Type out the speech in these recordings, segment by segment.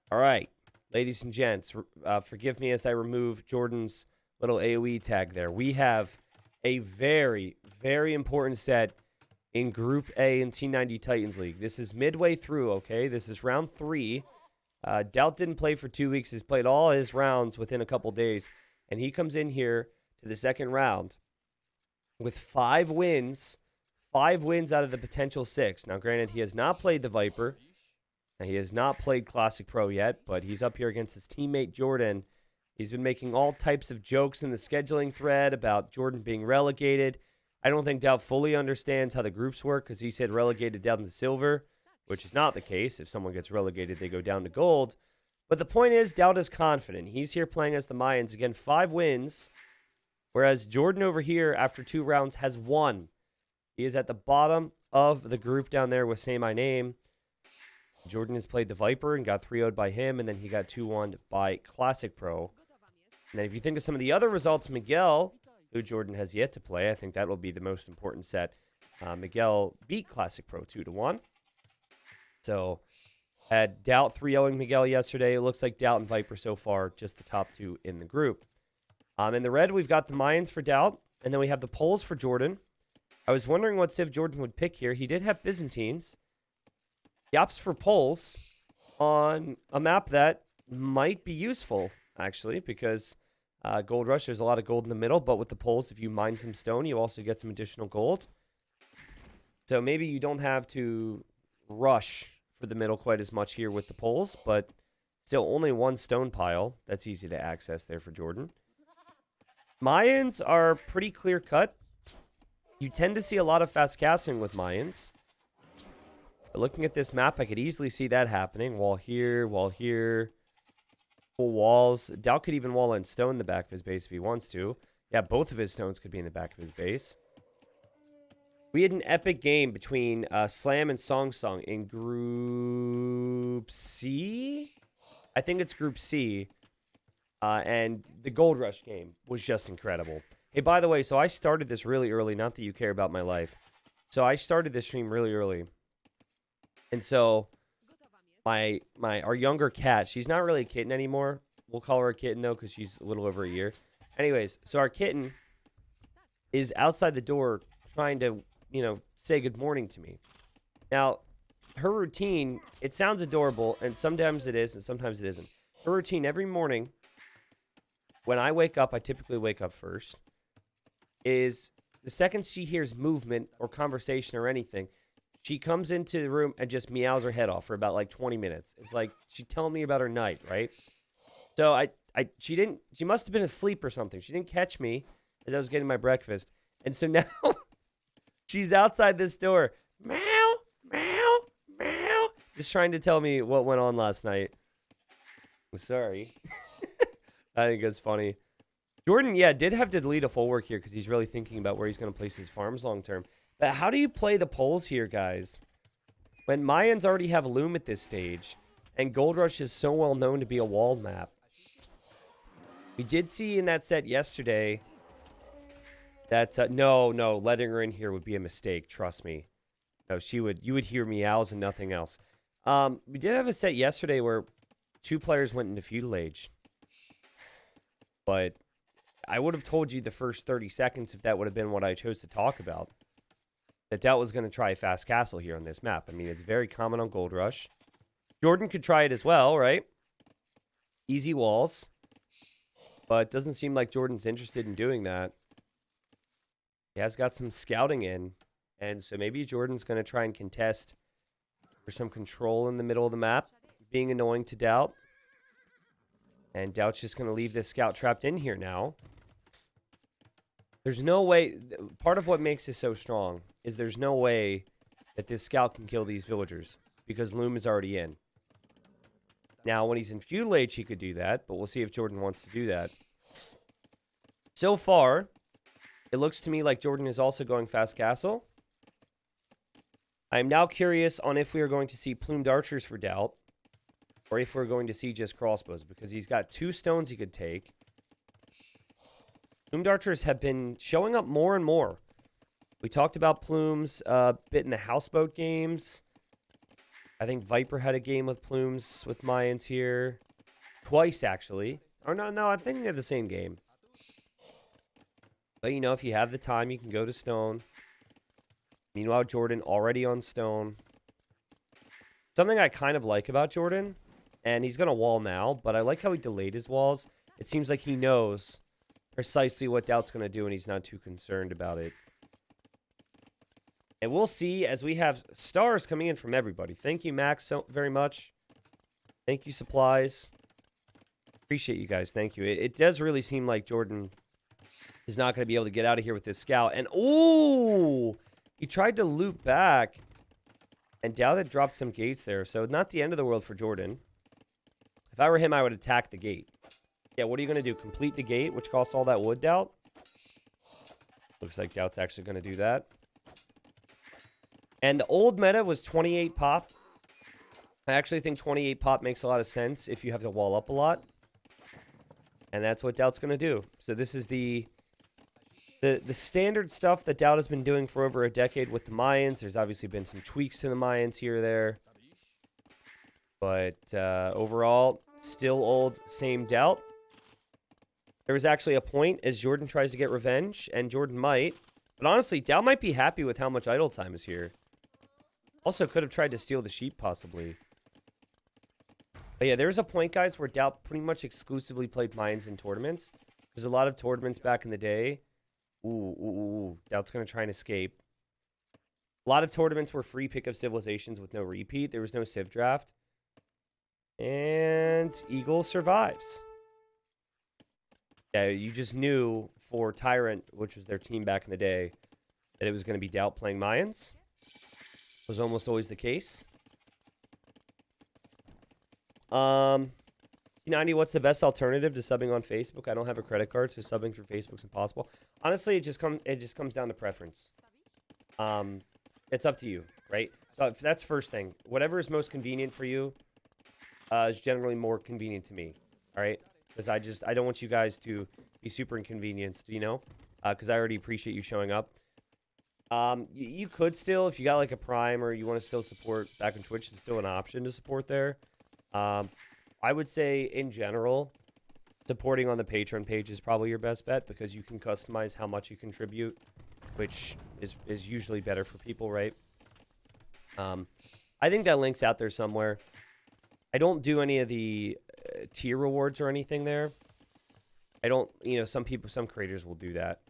All right, ladies and gents, forgive me as I remove Jordan's little AoE tag there. We have a very, very important set in Group A in T90 Titans League. This is midway through, okay? This is round 3. DauT didn't play for 2 weeks. He's played all his rounds within a couple days. And he comes in here to the second round with 5 wins. 5 wins out of the potential 6. Now, granted, he has not played the Viper. He has not played Classic Pro yet, but he's up here against his teammate JorDan. He's been making all types of jokes in the scheduling thread about JorDan being relegated. I don't think DauT fully understands how the groups work because he said relegated down to silver, which is not the case. If someone gets relegated, they go down to gold. But the point is, DauT is confident. He's here playing as the Mayans. Again, 5 wins, whereas JorDan over here, after 2 rounds, has 1. He is at the bottom of the group down there with Say My Name. JorDan has played the Viper and got 3-0'd by him, and then he got 2-1'd by Classic Pro. And then if you think of some of the other results, Miguel, who JorDan has yet to play, I think that will be the most important set. Miguel beat Classic Pro 2-1. So, had DauT 3-0ing Miguel yesterday. It looks like DauT and Viper so far, just the top 2 in the group. In the red, we've got the Mayans for DauT, and then we have the Poles for JorDan. I was wondering what Civ JorDan would pick here. He did have Byzantines. He opts for Poles on a map that might be useful, actually, because Gold Rush, there's a lot of gold in the middle, but with the Poles, if you mine some stone, you also get some additional gold. So maybe you don't have to rush for the middle quite as much here with the Poles, but still only 1 stone pile. That's easy to access there for JorDan. Mayans are pretty clear-cut. You tend to see a lot of fast casting with Mayans. But looking at this map, I could easily see that happening. Wall here, full walls. DauT could even wall in stone in the back of his base if he wants to. Yeah, both of his stones could be in the back of his base. We had an epic game between Slam and Song Song in Group C? I think it's Group C. And the Gold Rush game was just incredible. Hey, by the way, so I started this really early. Not that you care about my life. So I started this stream really early. And so our younger cat, she's not really a kitten anymore. We'll call her a kitten, though, because she's a little over a year. Anyways, so our kitten is outside the door trying to, say good morning to me. Now, her routine, it sounds adorable, and sometimes it is, and sometimes it isn't. Her routine every morning, when I wake up, I typically wake up first, is the second she hears movement or conversation or anything, she comes into the room and just meows her head off for about like 20 minutes. It's like she's telling me about her night, right? So she must have been asleep or something. She didn't catch me as I was getting my breakfast. And so now she's outside this door, meow, meow, meow, just trying to tell me what went on last night. Sorry. I think it's funny. JorDan, yeah, did have to delete a full work here because he's really thinking about where he's going to place his farms long term. But how do you play the Poles here, guys? When Mayans already have Loom at this stage, and Gold Rush is so well known to be a wall map. We did see in that set yesterday that, no, letting her in here would be a mistake, trust me. No, you would hear meows and nothing else. We did have a set yesterday where 2 players went into Feudal Age. But I would have told you the first 30 seconds if that would have been what I chose to talk about. That DauT was going to try Fast Castle here on this map. I mean, it's very common on Gold Rush. JorDan could try it as well, right? Easy walls. But doesn't seem like JorDan's interested in doing that. He has got some scouting in. And so maybe JorDan's going to try and contest for some control in the middle of the map. Being annoying to DauT. And DauT's just going to leave this scout trapped in here now. There's no way. Part of what makes this so strong is there's no way that this scout can kill these villagers because Loom is already in. Now, when he's in Feudal Age, he could do that, but we'll see if JorDan wants to do that. So far, it looks to me like JorDan is also going Fast Castle. I am now curious on if we are going to see plumed archers for DauT or if we're going to see just crossbows because he's got 2 stones he could take. Plumed archers have been showing up more and more. We talked about plumes a bit in the houseboat games. I think Viper had a game with Plumes with Mayans here. Twice, actually. Or no, I think they had the same game. But, you know, if you have the time, you can go to Stone. Meanwhile, JorDan already on Stone. Something I kind of like about JorDan, and he's going to wall now, but I like how he delayed his walls. It seems like he knows precisely what DauT's going to do, and he's not too concerned about it. And we'll see as we have stars coming in from everybody. Thank you, Max, so very much. Thank you, Supplies. Appreciate you guys. Thank you. It does really seem like JorDan is not going to be able to get out of here with this scout. And, ooh, he tried to loop back. And DauT had dropped some gates there. So not the end of the world for JorDan. If I were him, I would attack the gate. Yeah, what are you going to do? Complete the gate, which costs all that wood, DauT? Looks like DauT's actually going to do that. And the old meta was 28 pop. I actually think 28 pop makes a lot of sense if you have to wall up a lot. And that's what DauT's going to do. So this is the standard stuff that DauT has been doing for over a decade with the Mayans. There's obviously been some tweaks to the Mayans here or there. But overall, still old, same DauT. There was actually a point as JorDan tries to get revenge, and JorDan might. But honestly, DauT might be happy with how much idle time is here. Also could have tried to steal the sheep, possibly. But yeah, there's a point, guys, where DauT pretty much exclusively played Mayans in tournaments. There's a lot of tournaments back in the day. Ooh. DauT's going to try and escape. A lot of tournaments were free pick of civilizations with no repeat. There was no civ draft. And Eagle survives. Yeah, you just knew for Tyrant, which was their team back in the day, that it was going to be DauT playing Mayans. Was almost always the case. T90, what's the best alternative to subbing on Facebook? I don't have a credit card, so subbing through Facebook's impossible. Honestly, it just comes down to preference. It's up to you, right? So if that's first thing. Whatever is most convenient for you is generally more convenient to me. All right? Because I don't want you guys to be super inconvenienced, you know? Because I already appreciate you showing up. You could still, if you got like a Prime or you want to still support back on Twitch, it's still an option to support there. I would say in general, supporting on the Patreon page is probably your best bet because you can customize how much you contribute, which is usually better for people, right? I think that link's out there somewhere. I don't do any of the tier rewards or anything there. I don't, you know, some creators will do that.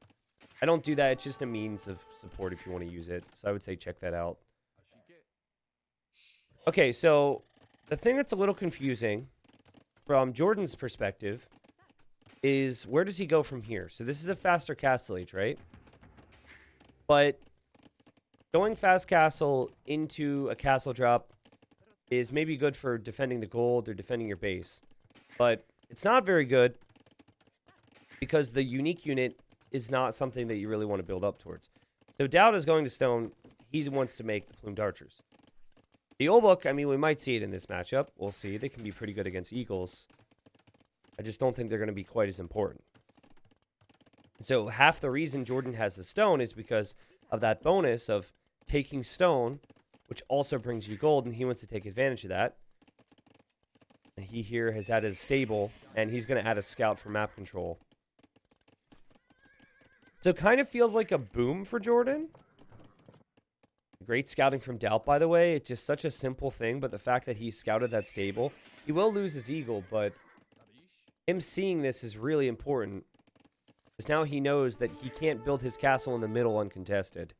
I don't do that. It's just a means of support if you want to use it. So I would say check that out. Okay, so the thing that's a little confusing from JorDan's perspective is where does he go from here? So this is a faster castle age, right? But going fast castle into a castle drop is maybe good for defending the gold or defending your base. But it's not very good because the unique unit is not something that you really want to build up towards. So DauT is going to Stone. He wants to make the Plumed Archers. The old book, I mean, we might see it in this matchup. We'll see. They can be pretty good against Eagles. I just don't think they're going to be quite as important. So half the reason JorDan has the Stone is because of that bonus of taking Stone, which also brings you gold, and he wants to take advantage of that. He here has added a stable, and he's going to add a scout for map control. So it kind of feels like a boom for JorDan. Great scouting from DauT, by the way. It's just such a simple thing, but the fact that he scouted that stable, he will lose his eagle, but him seeing this is really important. Because now he knows that he can't build his castle in the middle uncontested.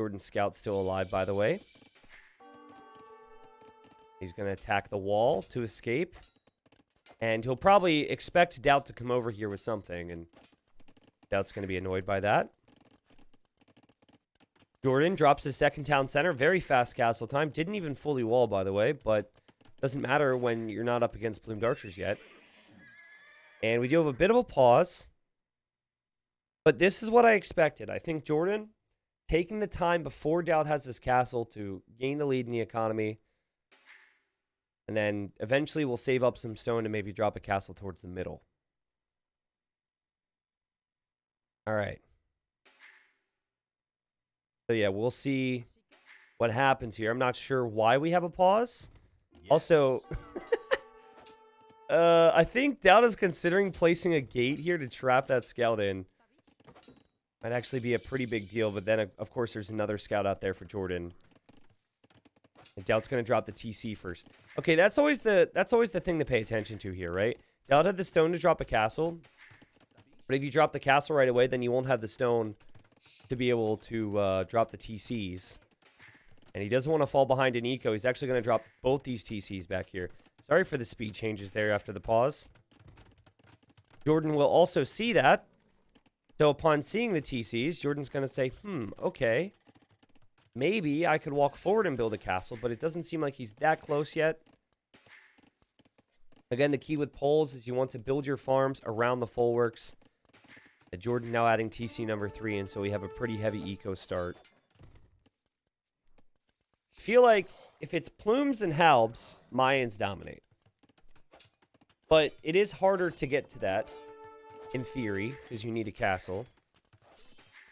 JorDan's scout's still alive, by the way. He's going to attack the wall to escape. And he'll probably expect DauT to come over here with something, and DauT's going to be annoyed by that. JorDan drops his second town center. Very fast castle time. Didn't even fully wall, by the way, but doesn't matter when you're not up against Plumed Archers yet. And we do have a bit of a pause. But this is what I expected. I think JorDan taking the time before DauT has his castle to gain the lead in the economy. And then eventually we'll save up some stone to maybe drop a castle towards the middle. All right. So yeah, we'll see what happens here. I'm not sure why we have a pause. Also, I think DauT is considering placing a gate here to trap that scout in. Might actually be a pretty big deal, but then, of course, there's another scout out there for JorDan. And DauT's going to drop the TC first. Okay, that's always the thing to pay attention to here, right? DauT had the stone to drop a castle. But if you drop the castle right away, then you won't have the stone to be able to drop the TCs. And he doesn't want to fall behind in eco. He's actually going to drop both these TCs back here. Sorry for the speed changes there after the pause. JorDan will also see that. So upon seeing the TCs, JorDan's going to say, okay. Maybe I could walk forward and build a castle, but it doesn't seem like he's that close yet. Again, the key with poles is you want to build your farms around the fullworks. JorDan now adding TC number 3 in, so we have a pretty heavy eco start. I feel like if it's plumes and halbs, Mayans dominate. But it is harder to get to that, in theory, because you need a castle.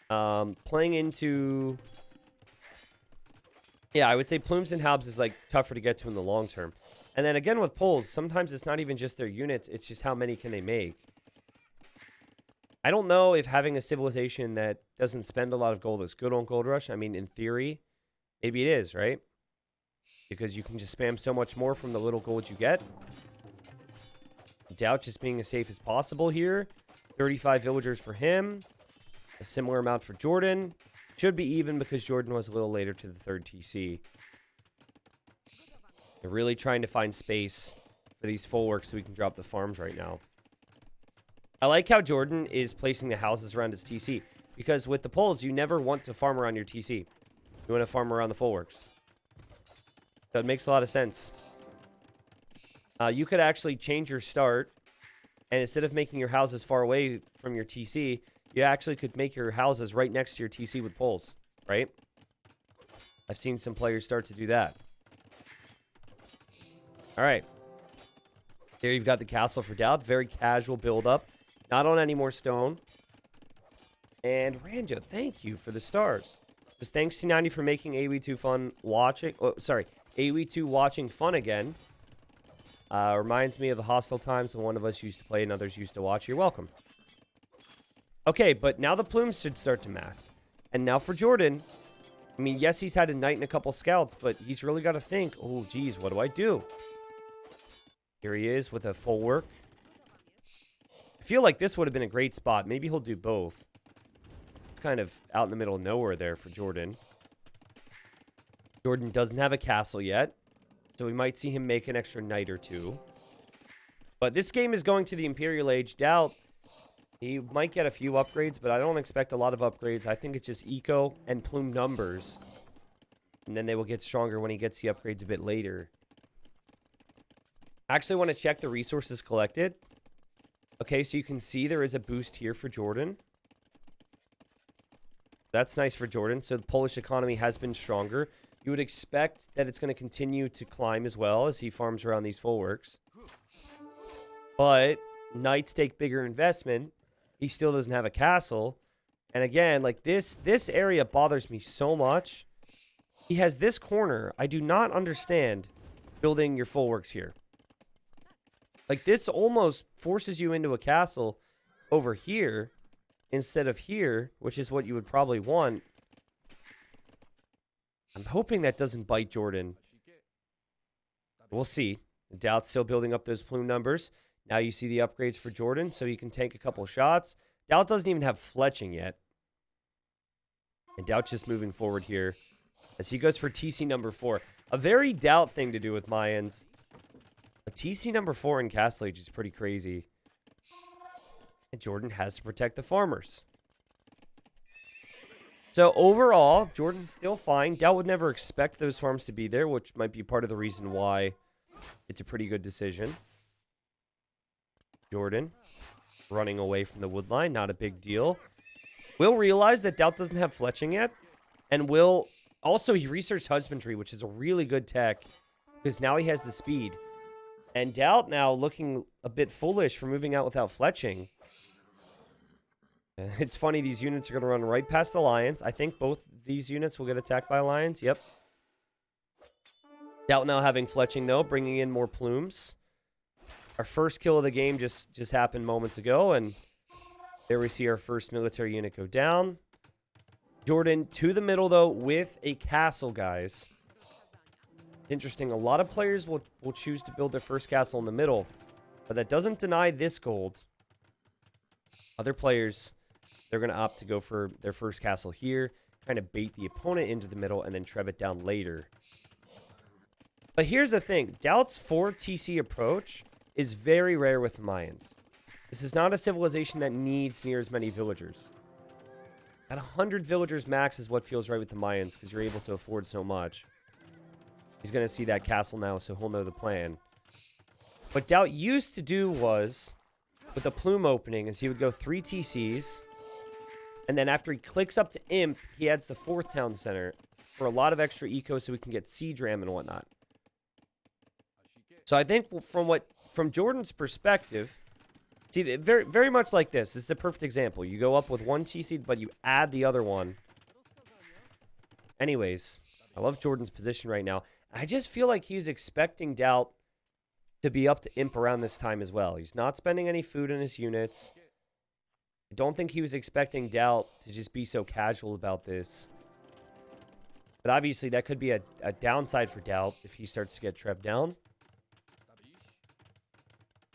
Playing into... Yeah, I would say plumes and halbs is like tougher to get to in the long term. And then again with poles, sometimes it's not even just their units, it's just how many can they make. I don't know if having a civilization that doesn't spend a lot of gold is good on Gold Rush. I mean, in theory, maybe it is, right? Because you can just spam so much more from the little gold you get. DauT just being as safe as possible here. 35 villagers for him. A similar amount for JorDan. Should be even because JorDan was a little later to the third TC. They're really trying to find space for these full works so we can drop the farms right now. I like how JorDan is placing the houses around his TC. Because with the poles, you never want to farm around your TC. You want to farm around the full works. So it makes a lot of sense. You could actually change your start. And instead of making your houses far away from your TC, you actually could make your houses right next to your TC with poles. Right? I've seen some players start to do that. Alright. There you've got the castle for DauT. Very casual build-up. Not on any more stone. And Ranjo, thank you for the stars. Just thanks T90 for making AW2 fun watching. Oh, sorry. AW2 watching fun again. Reminds me of the hostile times when one of us used to play and others used to watch. You're welcome. Okay, but now the plumes should start to mass. And now for JorDan. I mean, yes, he's had a knight and a couple scouts, but he's really got to think, oh, geez, what do I do? Here he is with a full work. I feel like this would have been a great spot. Maybe he'll do both. It's kind of out in the middle of nowhere there for JorDan. JorDan doesn't have a castle yet, so we might see him make an extra knight or two. But this game is going to the Imperial Age. DauT, he might get a few upgrades, but I don't expect a lot of upgrades. I think it's just eco and plume numbers. And then they will get stronger when he gets the upgrades a bit later. I actually want to check the resources collected. Okay, so you can see there is a boost here for JorDan. That's nice for JorDan. So the Polish economy has been stronger. You would expect that it's going to continue to climb as well as he farms around these full works. But knights take bigger investment. He still doesn't have a castle. And again, like this area bothers me so much. He has this corner. I do not understand building your full works here. Like this almost forces you into a castle over here instead of here, which is what you would probably want. I'm hoping that doesn't bite JorDan. We'll see. DauT's still building up those plume numbers. Now you see the upgrades for JorDan, so he can take a couple shots. DauT doesn't even have fletching yet. And DauT's just moving forward here as he goes for TC number 4. A very DauT thing to do with Mayans. A TC number 4 in Castle Age is pretty crazy. And JorDan has to protect the farmers. So overall, JorDan's still fine. DauT would never expect those farms to be there, which might be part of the reason why it's a pretty good decision. JorDan running away from the wood line, not a big deal. Will realize that DauT doesn't have fletching yet. And will also, he researched husbandry, which is a really good tech because now he has the speed. And DauT now looking a bit foolish for moving out without fletching. It's funny, these units are going to run right past the lions. I think both these units will get attacked by lions. Yep. DauT now having fletching, though, bringing in more plumes. Our first kill of the game just happened moments ago, and there we see our first military unit go down. JorDan to the middle, though, with a castle, guys. Interesting. A lot of players will choose to build their first castle in the middle, but that doesn't deny this gold. Other players, they're going to opt to go for their first castle here, kind of bait the opponent into the middle, and then trev it down later. But here's the thing. DauT's 4 TC approach is very rare with the Mayans. This is not a civilization that needs near as many villagers. At 100 villagers max is what feels right with the Mayans, because you're able to afford so much. He's going to see that castle now, so he'll know the plan. What DauT used to do was, with the plume opening, is he would go 3 TCs, and then after he clicks up to Imp, he adds the 4th town center for a lot of extra eco so we can get siege ram and whatnot. So I think from JorDan's perspective, see, very, very much like this. This is a perfect example. You go up with 1 TC, but you add the other one. Anyways, I love JorDan's position right now. I just feel like he's expecting DauT to be up to Imp around this time as well. He's not spending any food in his units. I don't think he was expecting DauT to just be so casual about this. But obviously, that could be a downside for DauT if he starts to get trev down.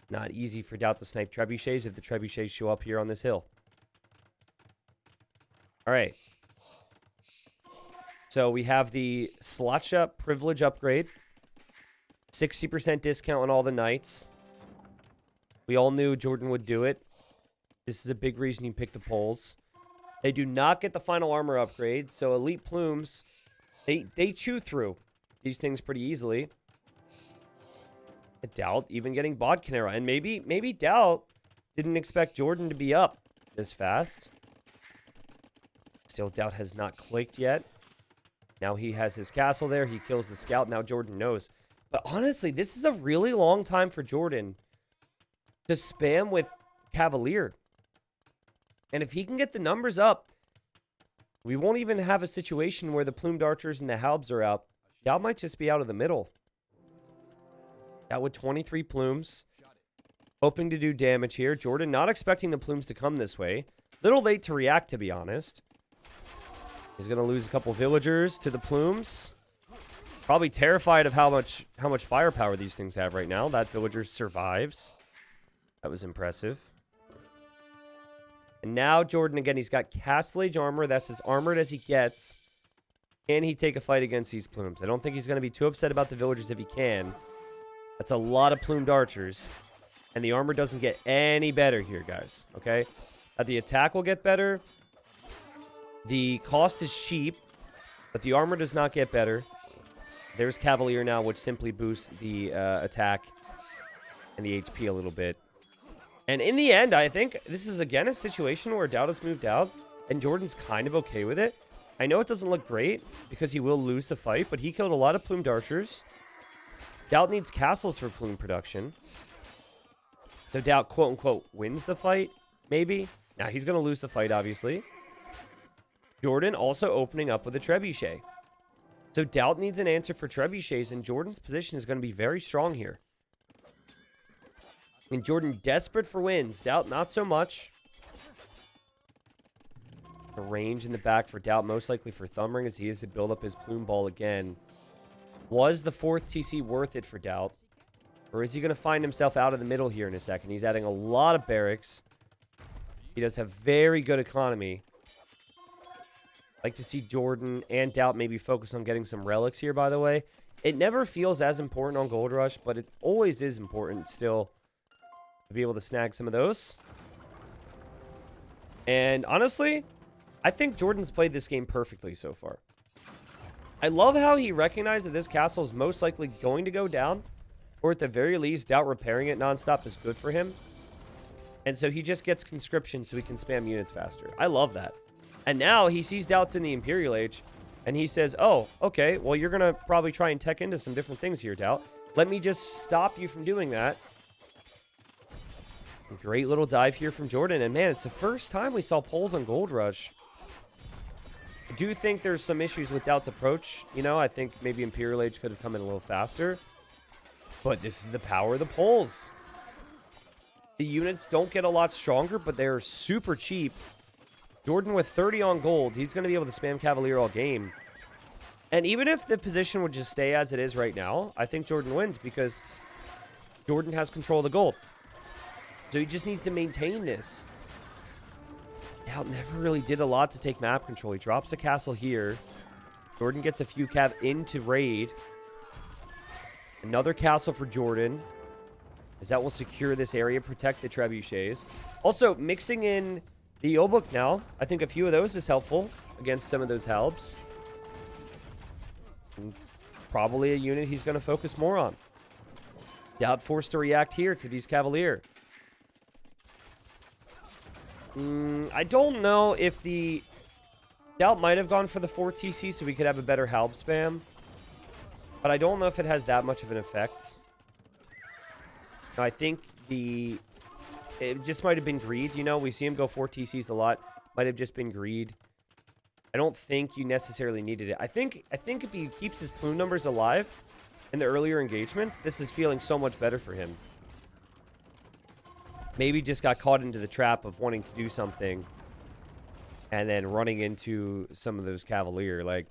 Not easy for DauT to snipe trebuchets if the trebuchets show up here on this hill. All right. So we have the Slacha privilege upgrade. 60% discount on all the knights. We all knew JorDan would do it. This is a big reason you pick the poles. They do not get the final armor upgrade. So elite plumes, they chew through these things pretty easily. DauT even getting Bodkinera. And maybe DauT didn't expect JorDan to be up this fast. Still, DauT has not clicked yet. Now he has his castle there. He kills the scout. Now JorDan knows. But honestly, this is a really long time for JorDan to spam with Cavalier. And if he can get the numbers up, we won't even have a situation where the plumed archers and the halbs are out. DauT might just be out of the middle. That with 23 plumes. Hoping to do damage here. JorDan not expecting the plumes to come this way. Little late to react, to be honest. He's going to lose a couple villagers to the plumes. Probably terrified of how much firepower these things have right now. That villager survives. That was impressive. And now JorDan, again, he's got Castle Age armor. That's as armored as he gets. Can he take a fight against these plumes? I don't think he's going to be too upset about the villagers if he can. That's a lot of plumed archers. And the armor doesn't get any better here, guys. Okay? The attack will get better. The cost is cheap. But the armor does not get better. There's Cavalier now, which simply boosts the attack and the HP a little bit. And in the end, I think this is, again, a situation where DauT has moved out. And JorDan's kind of okay with it. I know it doesn't look great because he will lose the fight. But he killed a lot of plumed archers. DauT needs castles for plume production. So DauT, quote-unquote, wins the fight, maybe. Now, he's going to lose the fight, obviously. JorDan also opening up with a trebuchet. So DauT needs an answer for trebuchets, and JorDan's position is going to be very strong here. And JorDan desperate for wins. DauT, not so much. The range in the back for DauT, most likely for Thumbring, as he is to build up his plume ball again. Was the 4th TC worth it for DauT? Or is he going to find himself out of the middle here in a second? He's adding a lot of barracks. He does have very good economy. Like to see JorDan and DauT maybe focus on getting some relics here, by the way. It never feels as important on Gold Rush, but it always is important still to be able to snag some of those. And honestly, I think JorDan's played this game perfectly so far. I love how he recognized that this castle is most likely going to go down, or at the very least, DauT repairing it nonstop is good for him. And so he just gets conscription so he can spam units faster. I love that. And now he sees DauT's in the Imperial Age, and he says, oh, okay, well, you're going to probably try and tech into some different things here, DauT. Let me just stop you from doing that. Great little dive here from JorDan. And man, it's the first time we saw poles on Gold Rush. do think there's some issues with DauT's approach. You know, I think maybe Imperial Age could have come in a little faster. But this is the power of the poles. The units don't get a lot stronger, but they're super cheap. JorDan with 30 on gold, he's going to be able to spam Cavalier all game. And even if the position would just stay as it is right now, I think JorDan wins because JorDan has control of the gold. So he just needs to maintain this. DauT never really did a lot to take map control. He drops a castle here. JorDan gets a few cav into raid. Another castle for JorDan, as that will secure this area, protect the trebuchets. Also, mixing in the Obuk now. I think a few of those is helpful against some of those halbs. And probably a unit he's going to focus more on. DauT forced to react here to these Cavalier. I don't know if the... DauT might have gone for the 4 TC so we could have a better halb spam. But I don't know if it has that much of an effect. No, I think it just might have been greed, you know? We see him go 4 TCs a lot. Might have just been greed. I don't think you necessarily needed it. I think if he keeps his plume numbers alive in the earlier engagements, this is feeling so much better for him. Maybe just got caught into the trap of wanting to do something and then running into some of those Cavalier. Like,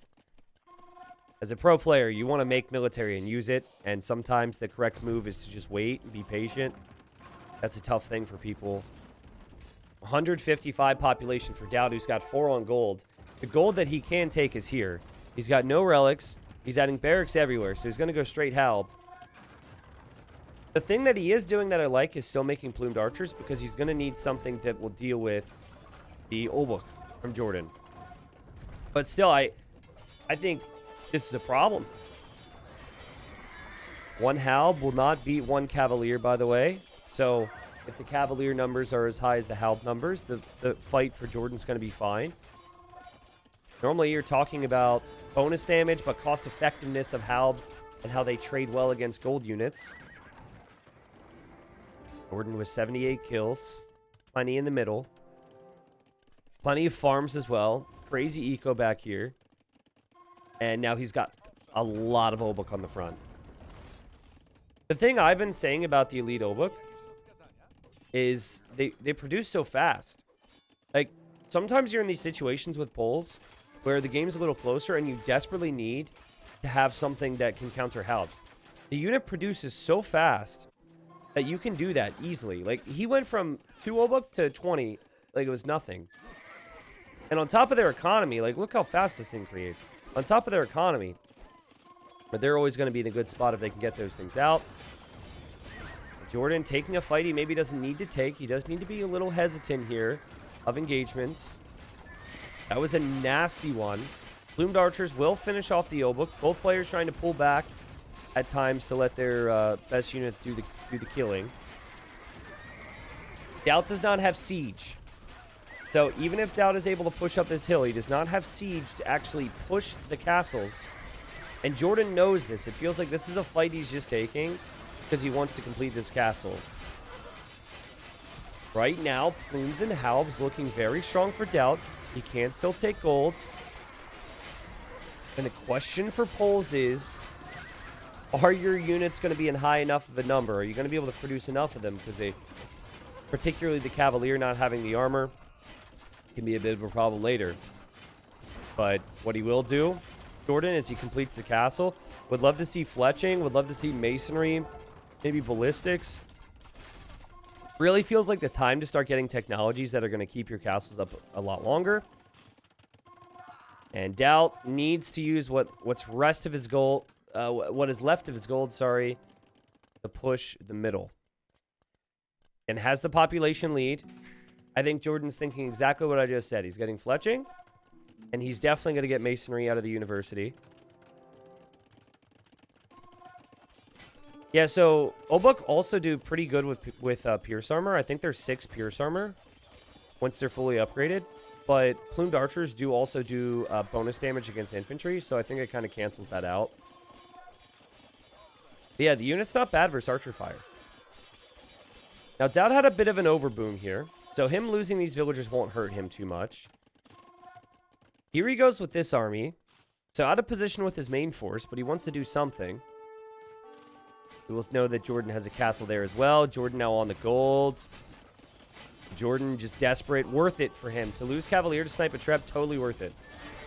as a pro player, you want to make military and use it, and sometimes the correct move is to just wait and be patient. That's a tough thing for people. 155 population for DauT, who's got 4 on gold. The gold that he can take is here. He's got no relics. He's adding barracks everywhere, so he's going to go straight halb. The thing that he is doing that I like is still making plumed archers, because he's going to need something that will deal with the Obuk from JorDan. But still, I think this is a problem. One halb will not beat one Cavalier, by the way. So if the Cavalier numbers are as high as the halb numbers, the fight for JorDan's going to be fine. Normally you're talking about bonus damage, but cost effectiveness of halbs and how they trade well against gold units. JorDan with 78 kills. Plenty in the middle. Plenty of farms as well. Crazy eco back here. And now he's got a lot of Obuk on the front. The thing I've been saying about the elite Obuk is they produce so fast. Like, sometimes you're in these situations with poles where the game's a little closer and you desperately need to have something that can counter halbs. The unit produces so fast that you can do that easily. Like, he went from 2 Obuk to 20 like it was nothing. And on top of their economy, like, look how fast this thing creates. On top of their economy, but they're always going to be in a good spot if they can get those things out. JorDan taking a fight he maybe doesn't need to take. He does need to be a little hesitant here of engagements. That was a nasty one. Plumed archers will finish off the Obuk. Both players trying to pull back at times to let their best units do the killing. DauT does not have siege. So even if DauT is able to push up this hill, he does not have siege to actually push the castles. And JorDan knows this. It feels like this is a fight he's just taking because he wants to complete this castle. Right now, plumes and halbs looking very strong for DauT. He can still take golds. And the question for poles is, are your units going to be in high enough of a number? Are you going to be able to produce enough of them? Because particularly the Cavalier not having the armor, can be a bit of a problem later. But what he will do, JorDan, as he completes the castle, would love to see fletching, would love to see masonry, maybe ballistics. Really feels like the time to start getting technologies that are going to keep your castles up a lot longer. And DauT needs to use what's rest of his gold, what is left of his gold, sorry, to push the middle. And has the population lead. I think JorDan's thinking exactly what I just said. He's getting fletching, and he's definitely going to get masonry out of the university. Yeah, so Obuk also do pretty good with Pierce Armor. I think there's 6 Pierce Armor once they're fully upgraded. But Plumed Archers do also do bonus damage against infantry, so I think it kind of cancels that out. But yeah, the unit's not bad versus Archer Fire. Now, DauT had a bit of an overboom here. So him losing these villagers won't hurt him too much. Here he goes with this army. So out of position with his main force, but he wants to do something. We will know that JorDan has a castle there as well. JorDan now on the gold. JorDan just desperate. Worth it for him. To lose Cavalier to snipe a trap, totally worth it.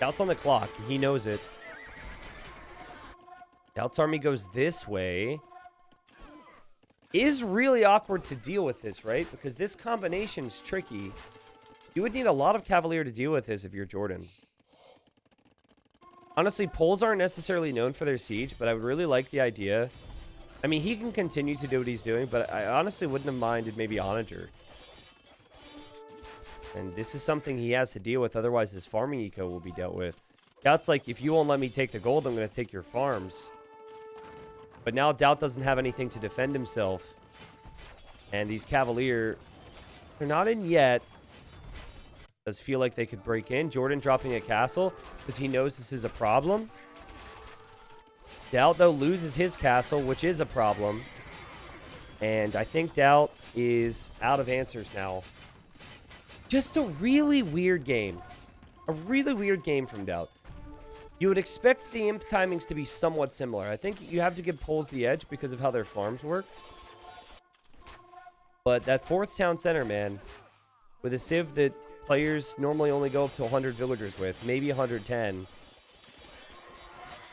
DauT's on the clock. He knows it. DauT's army goes this way. Is really awkward to deal with this, right? Because this combination is tricky. You would need a lot of Cavalier to deal with this if you're JorDan. Honestly, Poles aren't necessarily known for their siege, but I would really like the idea. I mean, he can continue to do what he's doing, but I honestly wouldn't have minded maybe Onager. And this is something he has to deal with, otherwise his farming eco will be dealt with. DauT's like, if you won't let me take the gold, I'm going to take your farms. But now DauT doesn't have anything to defend himself. And these Cavalier, they're not in yet. Does feel like they could break in. JorDan dropping a castle because he knows this is a problem. DauT, though, loses his castle, which is a problem. And I think DauT is out of answers now. Just a really weird game. A really weird game from DauT. You would expect the imp timings to be somewhat similar. I think you have to give Poles the edge because of how their farms work. But that 4th town center, man, with a civ that players normally only go up to 100 villagers with, maybe 110.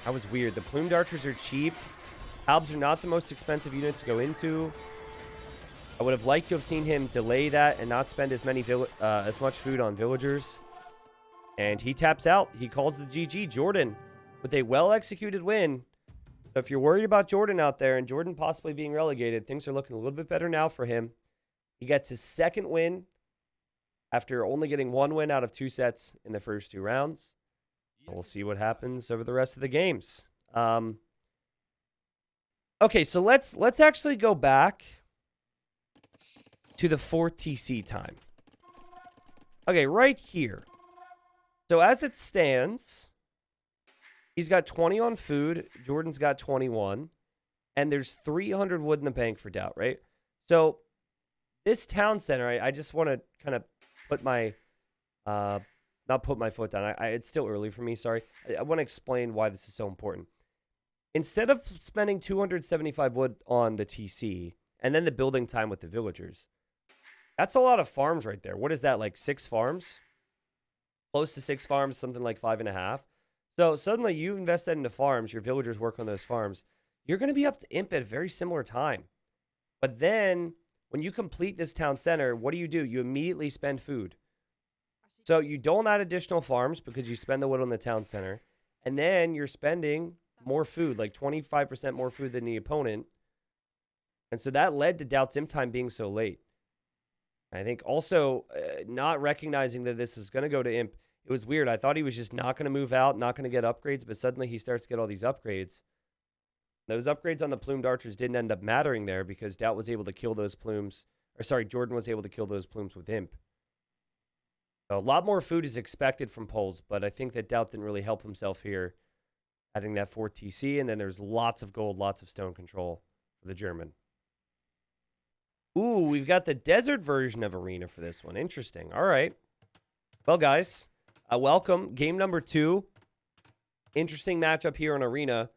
That was weird. The plumed archers are cheap. Albs are not the most expensive units to go into. I would have liked to have seen him delay that and not spend as much food on villagers. And he taps out. He calls the GG. JorDan with a well-executed win. So if you're worried about JorDan out there and JorDan possibly being relegated, things are looking a little bit better now for him. He gets his 2nd win after only getting 1 win out of 2 sets in the first 2 rounds. We'll see what happens over the rest of the games. Okay, so let's actually go back to the 4th TC time. Okay, right here. So as it stands, he's got 20 on food. JorDan's got 21. And there's 300 wood in the bank for DauT, right? So this town center, I just want to kind of put my, not put my foot down. It's still early for me, sorry. I want to explain why this is so important. Instead of spending 275 wood on the TC, and then the building time with the villagers, that's a lot of farms right there. What is that, like 6 farms? Close to 6 farms, something like 5.5. So suddenly you invest that into farms, your villagers work on those farms. You're going to be up to imp at a very similar time. But then when you complete this town center, what do? You immediately spend food. So you don't add additional farms because you spend the wood on the town center. And then you're spending more food, like 25% more food than the opponent. And so that led to DauT's imp time being so late. I think also not recognizing that this was going to go to imp. It was weird. I thought he was just not going to move out, not going to get upgrades, but suddenly he starts to get all these upgrades. Those upgrades on the plumed archers didn't end up mattering there because DauT was able to kill those plumes. Or sorry, JorDan was able to kill those plumes with imp. So a lot more food is expected from Poles, but I think that DauT didn't really help himself here, adding that 4th TC, and then there's lots of gold, lots of stone control for the German. Ooh, we've got the desert version of Arena for this one. Interesting. All right. Well, guys, welcome. Game number 2. Interesting matchup here on Arena.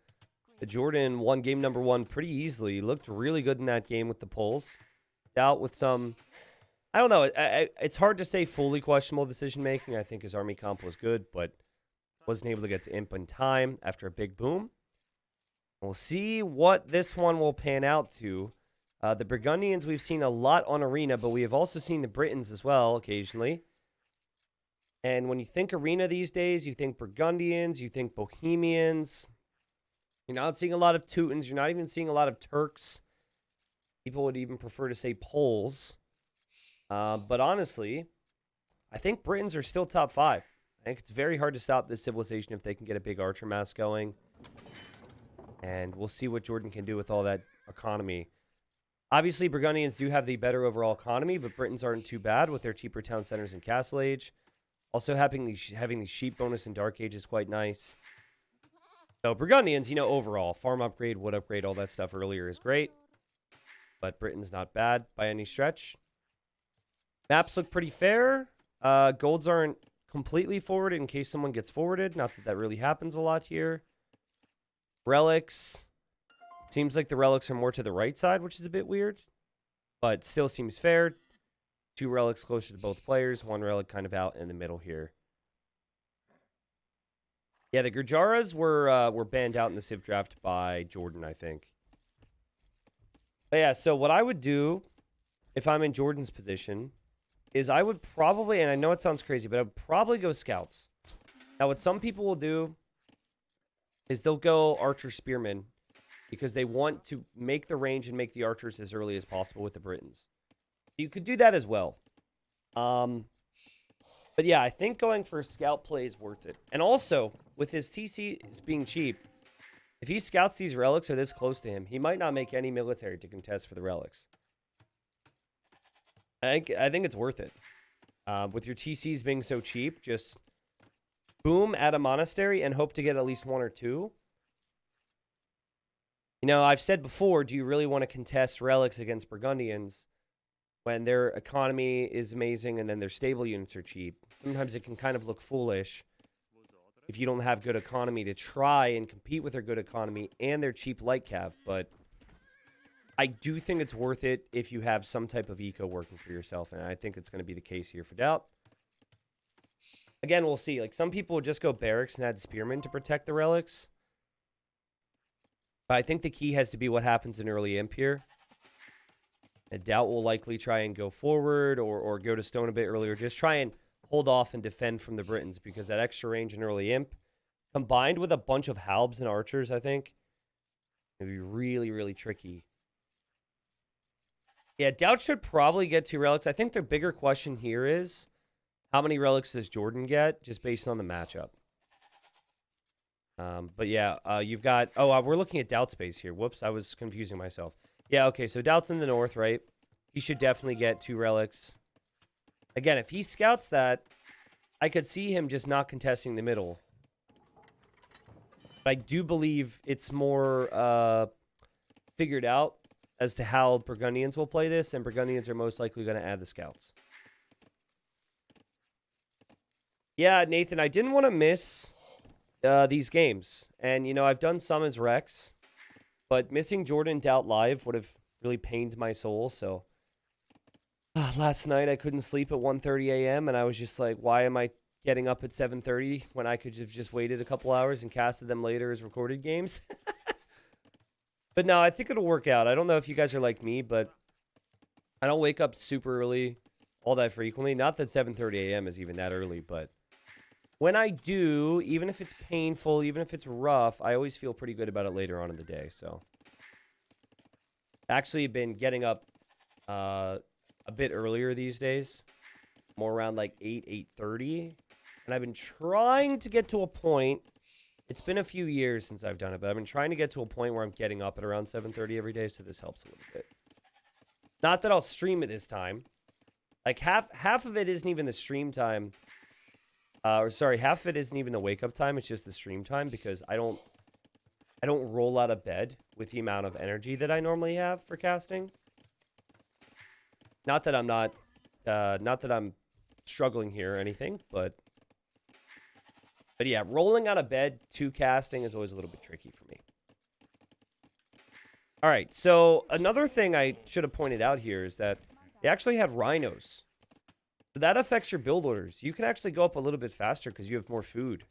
JorDan won game number 1 pretty easily. He looked really good in that game with the Poles. DauT with some, I don't know. It's hard to say fully questionable decision-making. I think his army comp was good, but wasn't able to get to imp in time after a big boom. We'll see what this one will pan out to. The Burgundians, we've seen a lot on Arena, but we have also seen the Britons as well occasionally. And when you think Arena these days, you think Burgundians, you think Bohemians. You're not seeing a lot of Teutons. You're not even seeing a lot of Turks. People would even prefer to say Poles. But honestly, I think Britons are still top 5. I think it's very hard to stop this civilization if they can get a big archer mass going. And we'll see what JorDan can do with all that economy. Obviously, Burgundians do have the better overall economy, but Britons aren't too bad with their cheaper town centers in Castle Age. Also, having the sheep bonus in Dark Age is quite nice. So, Burgundians, overall, farm upgrade, wood upgrade, all that stuff earlier is great. But Britain's not bad by any stretch. Maps look pretty fair. Golds aren't completely forward in case someone gets forwarded. Not that that really happens a lot here. Relics. Seems like the relics are more to the right side, which is a bit weird. But still seems fair. 2 relics closer to both players. 1 relic kind of out in the middle here. Yeah, the Gurjaras were banned out in the Civ draft by JorDan, I think. But yeah, so what I would do if I'm in JorDan's position is I would probably, and I know it sounds crazy, but I would probably go scouts. Now, what some people will do is they'll go archer spearmen because they want to make the range and make the archers as early as possible with the Britons. You could do that as well. But yeah, I think going for a scout play is worth it. And also, with his TC being cheap, if he scouts these relics or this close to him, he might not make any military to contest for the relics. I think it's worth it. With your TCs being so cheap, just boom, add a monastery and hope to get at least 1 or 2. You know, I've said before, do you really want to contest relics against Burgundians when their economy is amazing and then their stable units are cheap? Sometimes it can kind of look foolish if you don't have good economy to try and compete with their good economy and their cheap light cav, but I do think it's worth it if you have some type of eco working for yourself, and I think it's going to be the case here for DauT. Again, we'll see. Like, some people will just go barracks and add spearmen to protect the relics. But I think the key has to be what happens in early imp here. And DauT will likely try and go forward or go to stone a bit earlier. Just try and hold off and defend from the Britons, because that extra range in early imp, combined with a bunch of halbs and archers, I think, it'd be really, really tricky. Yeah, DauT should probably get 2 relics. I think the bigger question here is, how many relics does JorDan get, just based on the matchup? But yeah, you've got... Oh, we're looking at DauT space here. Whoops, I was confusing myself. Yeah, okay, so DauT's in the north, right? He should definitely get 2 relics. Again, if he scouts that, I could see him just not contesting the middle. But I do believe it's more figured out as to how Burgundians will play this, and Burgundians are most likely going to add the scouts. Yeah, Nathan, I didn't want to miss these games. And, you know, I've done some as Rex, but missing JorDan DauT live would have really pained my soul, so... last night I couldn't sleep at 1:30 a.m. and I was just like, why am I getting up at 7:30 when I could have just waited a couple hours and casted them later as recorded games? But no, I think it'll work out. I don't know if you guys are like me, but I don't wake up super early all that frequently. Not that 7:30 a.m. is even that early, but when I do, even if it's painful, even if it's rough, I always feel pretty good about it later on in the day. So actually been getting up a bit earlier these days, more around like 8:30, and I've been trying to get to a point. It's been a few years since I've done it, but I've been trying to get to a point where I'm getting up at around 7:30 every day, so this helps a little bit. Not that I'll stream it this time. Like half of it isn't even the stream time. Or sorry, half of it isn't even the wake up time. It's just the stream time, because I don't roll out of bed with the amount of energy that I normally have for casting. Not that I'm struggling here or anything, but yeah, rolling out of bed to casting is always a little bit tricky for me. All right, so another thing I should have pointed out here is that they actually have rhinos. So that affects your build orders. You can actually go up a little bit faster because you have more food.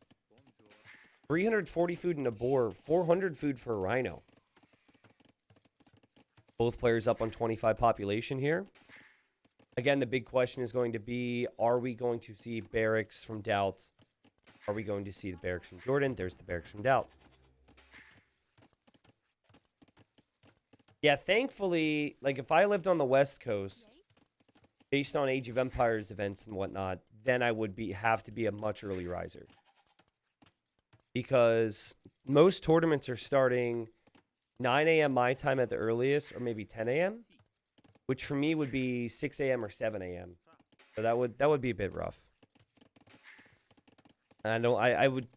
340 food in a boar, 400 food for a rhino. Both players up on 25 population here. Again, the big question is going to be, are we going to see barracks from DauT? Are we going to see the barracks from JorDan? There's the barracks from DauT. Yeah, thankfully, like if I lived on the West Coast, based on Age of Empires events and whatnot, then I would have to be a much early riser. Because most tournaments are starting 9 a.m. my time at the earliest, or maybe 10 a.m., which for me would be 6 a.m. or 7 a.m. So that would be a bit rough. And I would,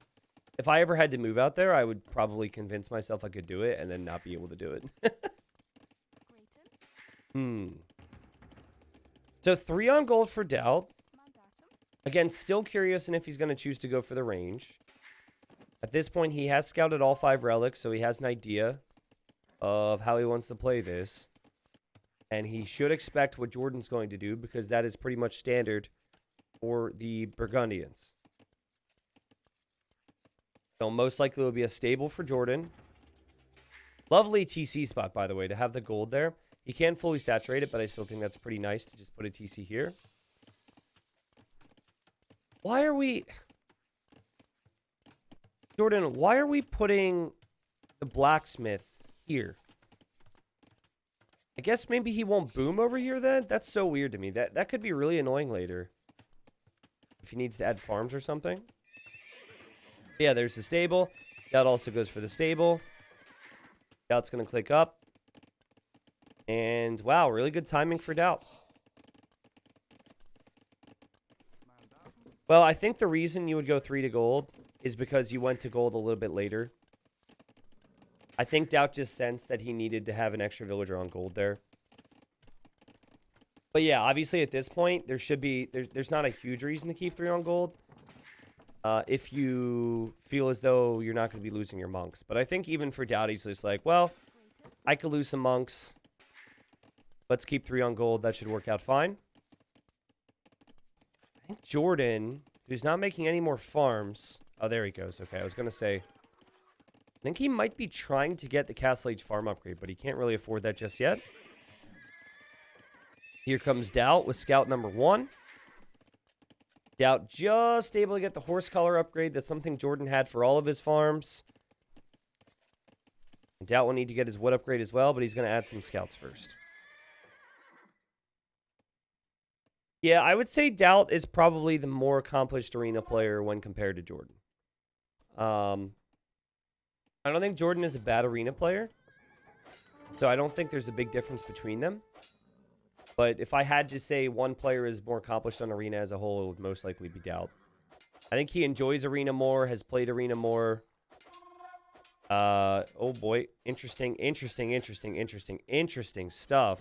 if I ever had to move out there, I would probably convince myself I could do it and then not be able to do it. So 3 on gold for DauT. Again, still curious in if he's going to choose to go for the range. At this point, he has scouted all 5 relics, so he has an idea of how he wants to play this. And he should expect what JorDan's going to do, because that is pretty much standard for the Burgundians. So most likely it will be a stable for JorDan. Lovely TC spot, by the way, to have the gold there. He can't fully saturate it, but I still think that's pretty nice to just put a TC here. Why are we... JorDan, why are we putting the blacksmith here? I guess maybe he won't boom over here then? That's so weird to me. That could be really annoying later. If he needs to add farms or something. Yeah, there's the stable. That also goes for the stable. DauT's going to click up. And wow, really good timing for DauT. Well, I think the reason you would go 3 to gold is because you went to gold a little bit later. I think DauT just sensed that he needed to have an extra villager on gold there. But yeah, obviously at this point, there's not a huge reason to keep 3 on gold. If you feel as though you're not going to be losing your monks. But I think even for DauT, he's just like, well, I could lose some monks. Let's keep 3 on gold. That should work out fine. I think JorDan, who's not making any more farms. Oh, there he goes. Okay, I was going to say, I think he might be trying to get the Castle Age farm upgrade, but he can't really afford that just yet. Here comes DauT with scout number 1. DauT just able to get the horse collar upgrade. That's something JorDan had for all of his farms. And DauT will need to get his wood upgrade as well, but he's going to add some scouts first. Yeah, I would say DauT is probably the more accomplished arena player when compared to JorDan. I don't think JorDan is a bad arena player. So I don't think there's a big difference between them. But if I had to say one player is more accomplished on arena as a whole, it would most likely be DauT. I think he enjoys arena more, has played arena more. Oh boy. Interesting stuff.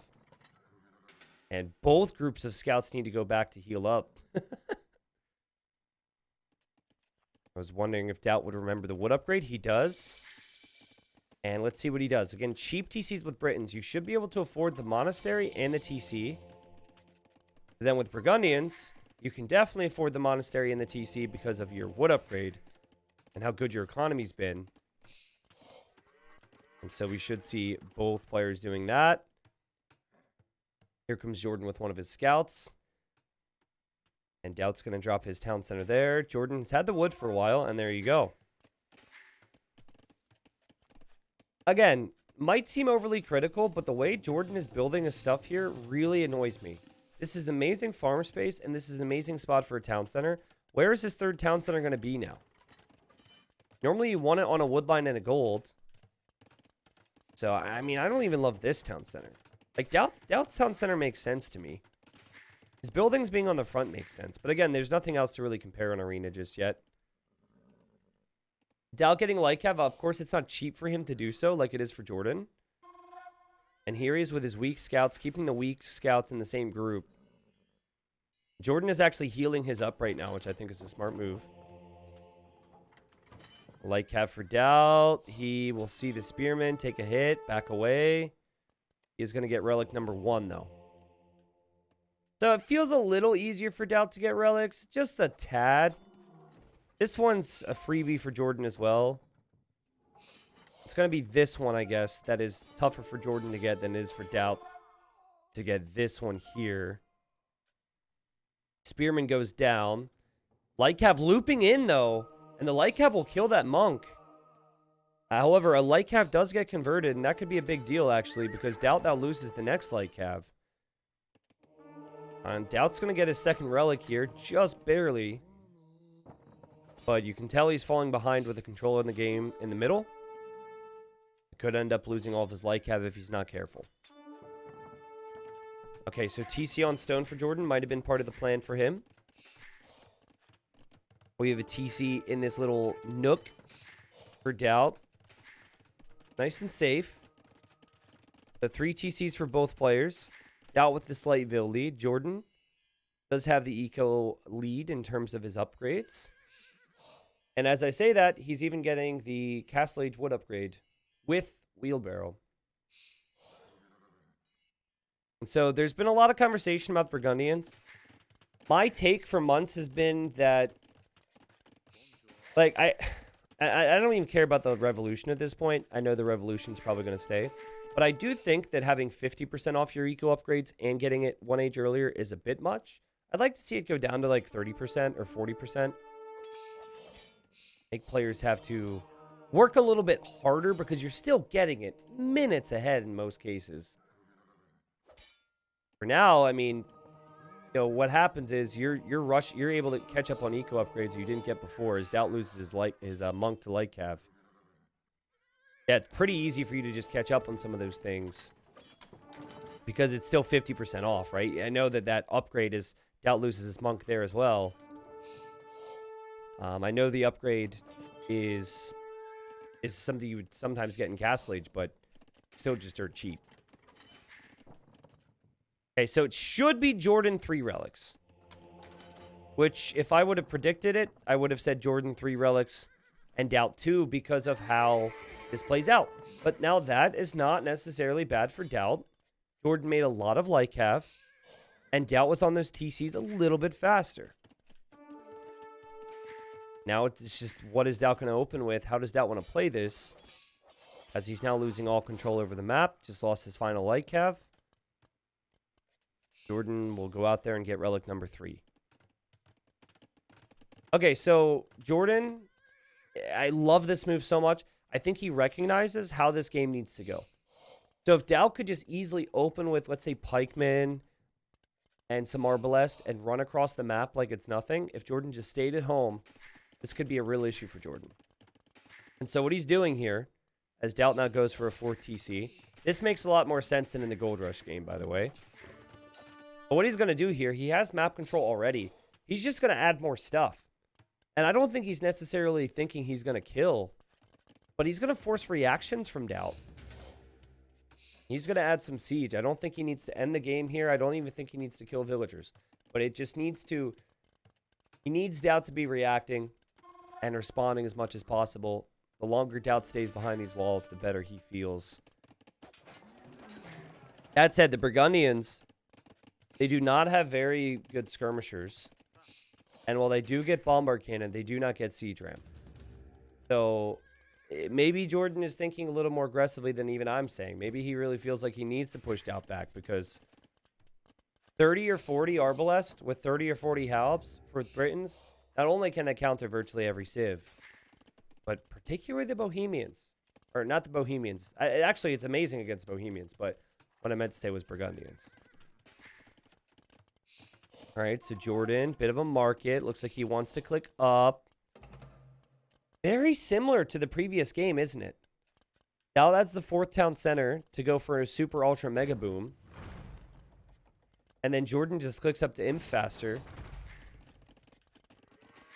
And both groups of scouts need to go back to heal up. I was wondering if DauT would remember the wood upgrade. He does. And let's see what he does. Again, cheap TCs with Britons. You should be able to afford the monastery and the TC. Then with Burgundians, you can definitely afford the monastery and the TC because of your wood upgrade and how good your economy's been. And so we should see both players doing that. Here comes JorDan with one of his scouts. And DauT's going to drop his town center there. JorDan's had the wood for a while, and there you go. Again, might seem overly critical, but the way JorDan is building his stuff here really annoys me. This is amazing farm space, and this is an amazing spot for a town center. Where is his third town center going to be now? Normally, you want it on a wood line and a gold. So, I mean, I don't even love this town center. Like, DauT's town center makes sense to me. His buildings being on the front makes sense. But again, there's nothing else to really compare on arena just yet. DauT getting Lycav, of course, it's not cheap for him to do so like it is for JorDan. And here he is with his weak scouts, keeping the weak scouts in the same group. JorDan is actually healing his up right now, which I think is a smart move. Lycav for DauT. He will see the spearman take a hit, back away. He's going to get relic number 1, though. So it feels a little easier for DauT to get relics, just a tad. This one's a freebie for JorDan as well. It's going to be this one, I guess, that is tougher for JorDan to get than it is for DauT to get this one here. Spearman goes down. Lycav looping in, though. And the Lycav will kill that monk. However, a Lycav does get converted, and that could be a big deal, actually, because DauT now loses the next Lycav. And DauT's going to get his second relic here, just barely. But you can tell he's falling behind with the control in the game in the middle. Could end up losing all of his Lycav if he's not careful. Okay, so TC on stone for JorDan might have been part of the plan for him. We have a TC in this little nook for DauT. Nice and safe. The 3 TCs for both players. DauT with the slight Vil lead. JorDan does have the eco lead in terms of his upgrades. And as I say that, he's even getting the Castle Age wood upgrade with wheelbarrow. And so there's been a lot of conversation about Burgundians. My take for months has been that, like, I don't even care about the revolution at this point. I know the revolution's probably going to stay. But I do think that having 50% off your eco upgrades and getting it one age earlier is a bit much. I'd like to see it go down to like 30% or 40%. Make players have to work a little bit harder because you're still getting it minutes ahead in most cases. For now, I mean, you know, what happens is you're able to catch up on eco upgrades you didn't get before as DauT loses his monk to light cav. Yeah, it's pretty easy for you to just catch up on some of those things because it's still 50% off, right? I know that upgrade is DauT loses his monk there as well. I know the upgrade is something you would sometimes get in Castle Age, but still just dirt cheap. Okay, so it should be JorDan 3 relics. Which, if I would have predicted it, I would have said JorDan 3 relics and DauT 2 because of how this plays out. But now that is not necessarily bad for DauT. JorDan made a lot of light cav, and DauT was on those TCs a little bit faster. Now it's just, what is DauT going to open with? How does DauT want to play this? As he's now losing all control over the map. Just lost his final light cav. JorDan will go out there and get relic number 3. Okay, so JorDan, I love this move so much. I think he recognizes how this game needs to go. So if DauT could just easily open with, let's say, pikemen and some arbalest and run across the map like it's nothing, if JorDan just stayed at home, this could be a real issue for JorDan. And so what he's doing here, as DauT now goes for a 4th TC, this makes a lot more sense than in the Gold Rush game, by the way. But what he's going to do here, he has map control already. He's just going to add more stuff. And I don't think he's necessarily thinking he's going to kill, but he's going to force reactions from DauT. He's going to add some siege. I don't think he needs to end the game here. I don't even think he needs to kill villagers. But it just needs to... He needs DauT to be reacting and responding as much as possible. The longer DauT stays behind these walls, the better he feels. That said, the Burgundians, they do not have very good skirmishers. And while they do get bombard cannon, they do not get siege ram. So maybe JorDan is thinking a little more aggressively than even I'm saying. Maybe he really feels like he needs to push DauT back because 30 or 40 arbalest with 30 or 40 halbs for Britons, not only can they counter virtually every civ, but particularly the Bohemians. Or not the Bohemians. Actually, it's amazing against Bohemians, but what I meant to say was Burgundians. All right, so JorDan, bit of a market. Looks like he wants to click up. Very similar to the previous game, isn't it? Now that's the 4th town center to go for a super ultra mega boom. And then JorDan just clicks up to imp faster.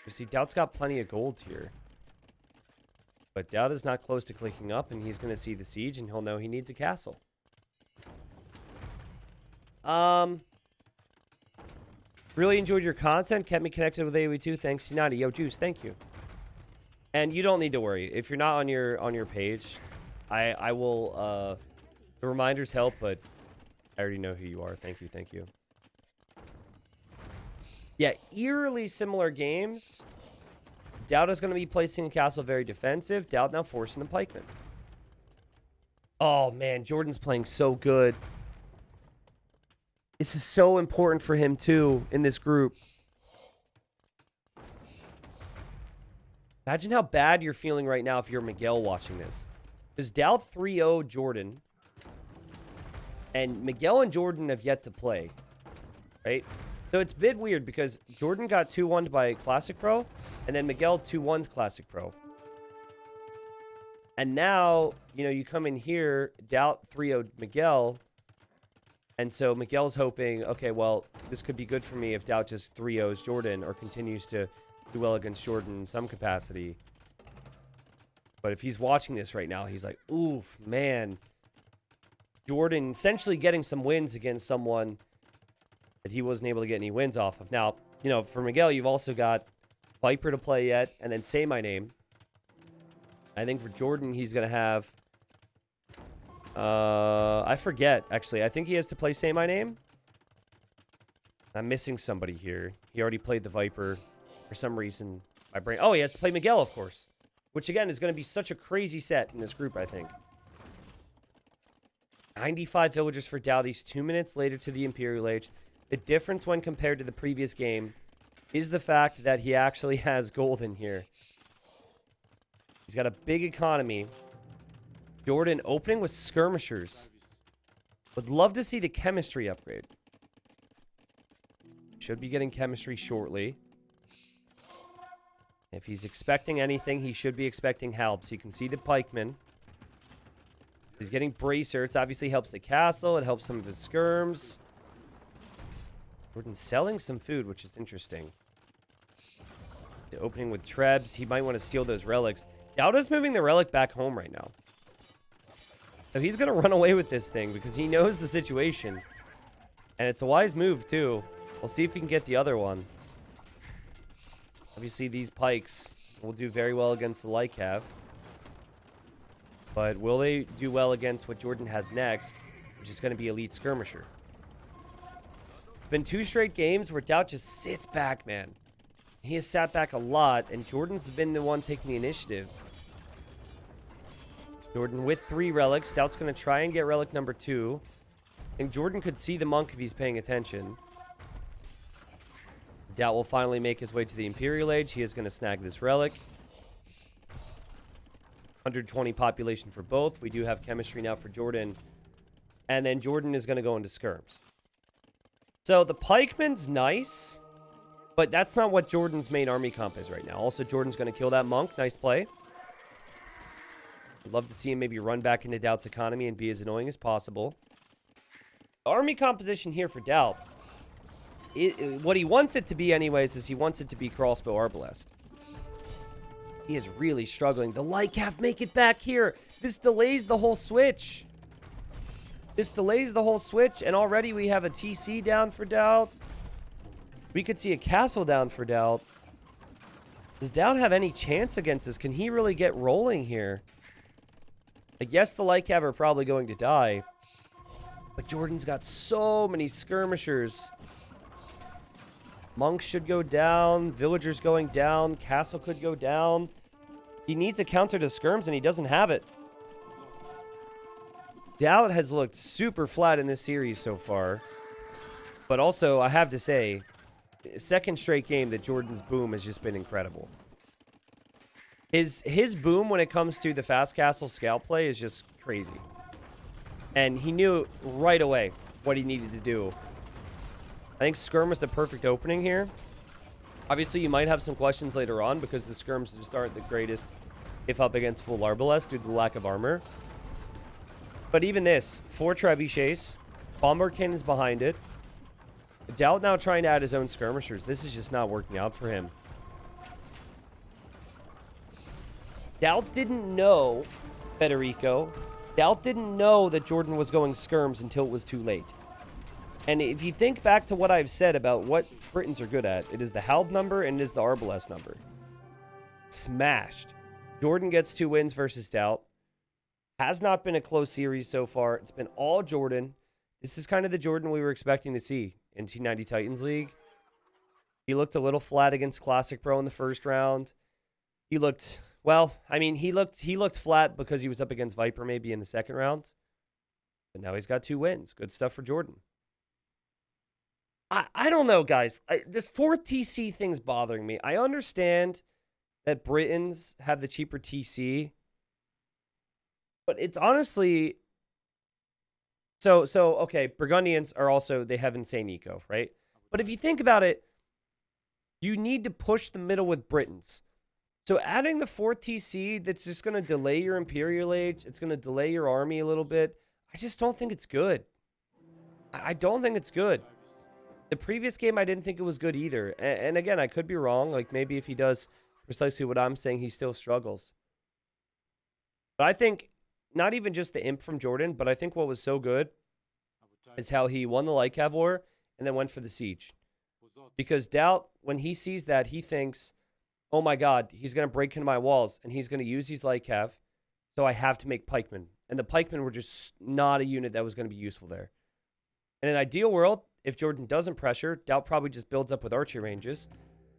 You see, DauT's got plenty of gold here. But DauT is not close to clicking up, and he's going to see the siege, and he'll know he needs a castle. Really enjoyed your content. Kept me connected with AoE 2. Thanks, T90. Yo, Juice, thank you. And you don't need to worry. If you're not on your page, I will... the reminders help, but I already know who you are. Thank you, thank you. Yeah, eerily similar games. DauT is going to be placing a castle very defensive. DauT now forcing the pikemen. Oh, man. JorDan's playing so good. This is so important for him, too, in this group. Imagine how bad you're feeling right now if you're Miguel watching this. Because DauT 3-0 JorDan. And Miguel and JorDan have yet to play. Right? So it's a bit weird because JorDan got 2-1'd by Classic Pro. And then Miguel 2-1'd Classic Pro. And now, you know, you come in here, DauT 3-0'd Miguel. And so Miguel's hoping, okay, well, this could be good for me if DauT just 3-0's JorDan or continues to do well against JorDan in some capacity. But if he's watching this right now, he's like, oof, man. JorDan essentially getting some wins against someone that he wasn't able to get any wins off of. Now, you know, for Miguel, you've also got Viper to play yet, and then Say My Name. I think for Jordan, he's going to have... I forget, actually. I think he has to play Say My Name. I'm missing somebody here. He already played the Viper. For some reason, my brain... Oh, he has to play Miguel, of course. Which, again, is going to be such a crazy set in this group, I think. 95 villagers for DauT. He's 2 minutes later to the Imperial Age. The difference when compared to the previous game is the fact that he actually has gold in here. He's got a big economy. JorDan opening with skirmishers. Would love to see the chemistry upgrade. Should be getting chemistry shortly. If he's expecting anything, he should be expecting help. So you can see the pikeman. He's getting bracer. It obviously helps the castle. It helps some of his skirms. JorDan's selling some food, which is interesting. The opening with Trebs. He might want to steal those relics. DauT is moving the relic back home right now. So he's going to run away with this thing because he knows the situation. And it's a wise move, too. We'll see if he can get the other one. Obviously, these pikes will do very well against the Lycav. But will they do well against what JorDan has next, which is going to be Elite Skirmisher? Been 2 straight games where DauT just sits back, man. He has sat back a lot, and JorDan's been the one taking the initiative. JorDan with 3 relics. DauT's going to try and get relic number 2. I think JorDan could see the monk if he's paying attention. DauT will finally make his way to the Imperial Age. He is going to snag this relic. 120 population for both. We do have chemistry now for JorDan. And then JorDan is going to go into skirms. So the pikeman's nice, but that's not what JorDan's main army comp is right now. Also, JorDan's going to kill that monk. Nice play. I'd love to see him maybe run back into DauT's economy and be as annoying as possible. Army composition here for DauT. What he wants it to be anyways is he wants it to be crossbow arbalest. He is really struggling. The Lycav make it back here. This delays the whole switch. This delays the whole switch, and already we have a TC down for DauT. We could see a castle down for DauT. Does DauT have any chance against this? Can he really get rolling here? I guess the Lycav are probably going to die. But JorDan's got so many skirmishers. Monks should go down. Villagers going down. Castle could go down. He needs a counter to skirms, and he doesn't have it. DauT has looked super flat in this series so far. But also, I have to say, second straight game that JorDan's boom has just been incredible. His boom when it comes to the fast castle scout play is just crazy. And he knew right away what he needed to do. I think skirm is the perfect opening here. Obviously, you might have some questions later on because the skirms just aren't the greatest if up against full arbalest due to the lack of armor. But even this, 4 trebuchets, bomber cannons behind it. DauT now trying to add his own skirmishers. This is just not working out for him. DauT didn't know, Federico. DauT didn't know that JorDan was going skirms until it was too late. And if you think back to what I've said about what Britons are good at, it is the Halb number and it is the Arbalest number. Smashed. JorDan gets 2 wins versus DauT. Has not been a close series so far. It's been all JorDan. This is kind of the JorDan we were expecting to see in T90 Titans League. He looked a little flat against Classic Pro in the first round. He looked, well, I mean, he looked flat because he was up against Viper maybe in the second round. But now he's got 2 wins. Good stuff for JorDan. I don't know, guys. This 4th TC thing's bothering me. I understand that Britons have the cheaper TC. But it's honestly... So okay, Burgundians are also... They have insane eco, right? But if you think about it, you need to push the middle with Britons. So adding the 4th TC, that's just going to delay your Imperial Age. It's going to delay your army a little bit. I just don't think it's good. I don't think it's good. The previous game, I didn't think it was good either. And again, I could be wrong. Like, maybe if he does precisely what I'm saying, he still struggles. But I think, not even just the imp from JorDan, but I think what was so good is how he won the Lycav War and then went for the siege. Because DauT, when he sees that, he thinks, oh my god, he's going to break into my walls, and he's going to use these light cav, so I have to make pikemen. And the pikemen were just not a unit that was going to be useful there. In an ideal world, if JorDan doesn't pressure, DauT probably just builds up with archery ranges.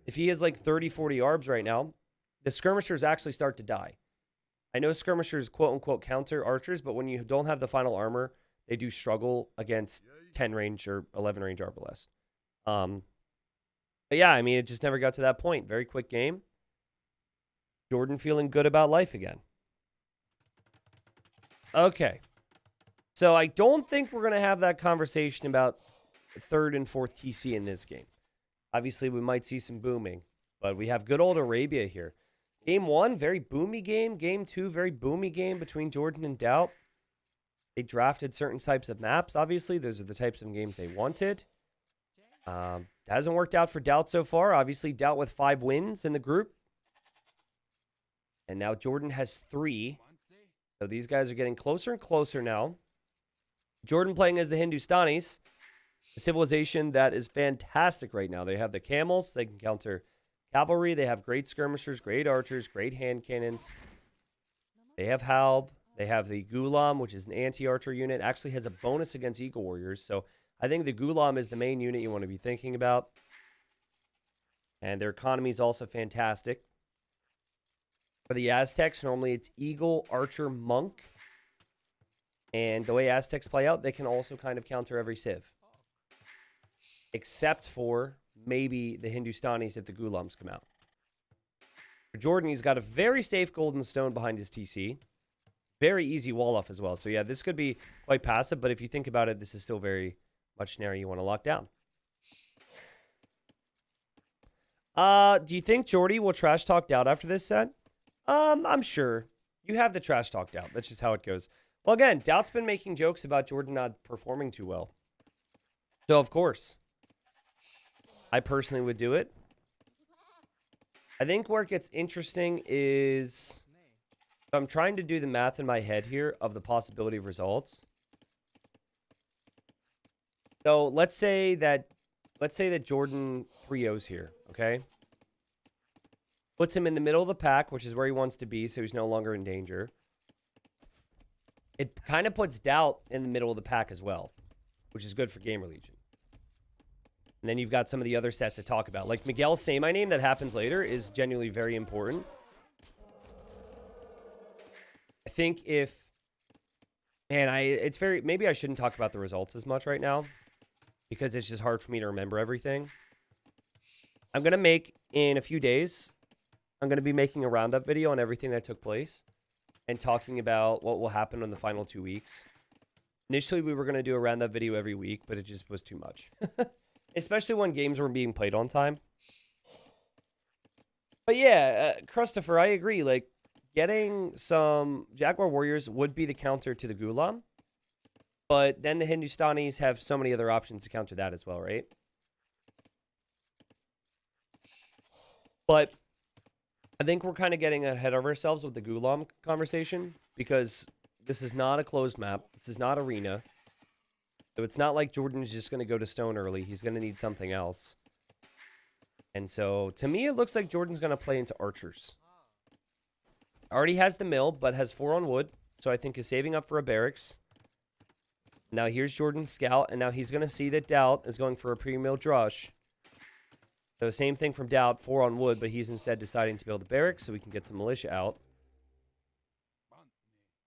If he has like 30, 40 arbs right now, the skirmishers actually start to die. I know skirmishers quote-unquote counter archers, but when you don't have the final armor, they do struggle against 10 range or 11 range arbalest. But yeah, I mean, it just never got to that point. Very quick game. JorDan feeling good about life again. Okay. So I don't think we're going to have that conversation about third and fourth TC in this game. Obviously, we might see some booming, but we have good old Arabia here. Game 1, very boomy game. Game 2, very boomy game between JorDan and DauT. They drafted certain types of maps, obviously. Those are the types of games they wanted. Hasn't worked out for DauT so far. Obviously, DauT with 5 wins in the group. And now JorDan has 3. So these guys are getting closer and closer now. JorDan playing as the Hindustanis, a civilization that is fantastic right now. They have the camels. They can counter cavalry. They have great skirmishers, great archers, great hand cannons. They have Halb. They have the Gulam, which is an anti-archer unit. Actually has a bonus against Eagle Warriors. So I think the Gulam is the main unit you want to be thinking about. And their economy is also fantastic. For the Aztecs, normally it's Eagle, Archer, Monk. And the way Aztecs play out, they can also kind of counter every civ. Except for maybe the Hindustanis if the Gulams come out. For JorDan, he's got a very safe golden stone behind his TC. Very easy wall off as well. So yeah, this could be quite passive, but if you think about it, this is still very much an area you want to lock down. Do you think Jordy will trash talk DauT after this set? I'm sure. You have the trash talk DauT. That's just how it goes. Well, again, DauT's been making jokes about JorDan not performing too well. So, of course, I personally would do it. I think where it gets interesting is I'm trying to do the math in my head here of the possibility of results. So let's say that JorDan 3-0s here, okay? Puts him in the middle of the pack, which is where he wants to be, so he's no longer in danger. It kind of puts DauT in the middle of the pack as well, which is good for Gamer Legion. And then you've got some of the other sets to talk about. Like Miguel's Say My Name that happens later is genuinely very important. I think if... Man, it's very... Maybe I shouldn't talk about the results as much right now, because it's just hard for me to remember everything. I'm going to make, in a few days, I'm going to be making a roundup video on everything that took place and talking about what will happen in the final 2 weeks. Initially, we were going to do a roundup video every week, but it just was too much. Especially when games were being played on time. But yeah, Christopher, I agree. Like, getting some Jaguar Warriors would be the counter to the Gulam. But then the Hindustanis have so many other options to counter that as well, right? But I think we're kind of getting ahead of ourselves with the Gulam conversation, because this is not a closed map. This is not arena. So it's not like JorDan's just going to go to stone early. He's going to need something else. And so, to me, it looks like JorDan's going to play into archers. Already has the mill, but has 4 on wood. So I think is saving up for a barracks. Now here's JorDan's scout, and now he's going to see that DauT is going for a pre-mill drush. So same thing from DauT, 4 on wood, but he's instead deciding to build a barracks so we can get some militia out.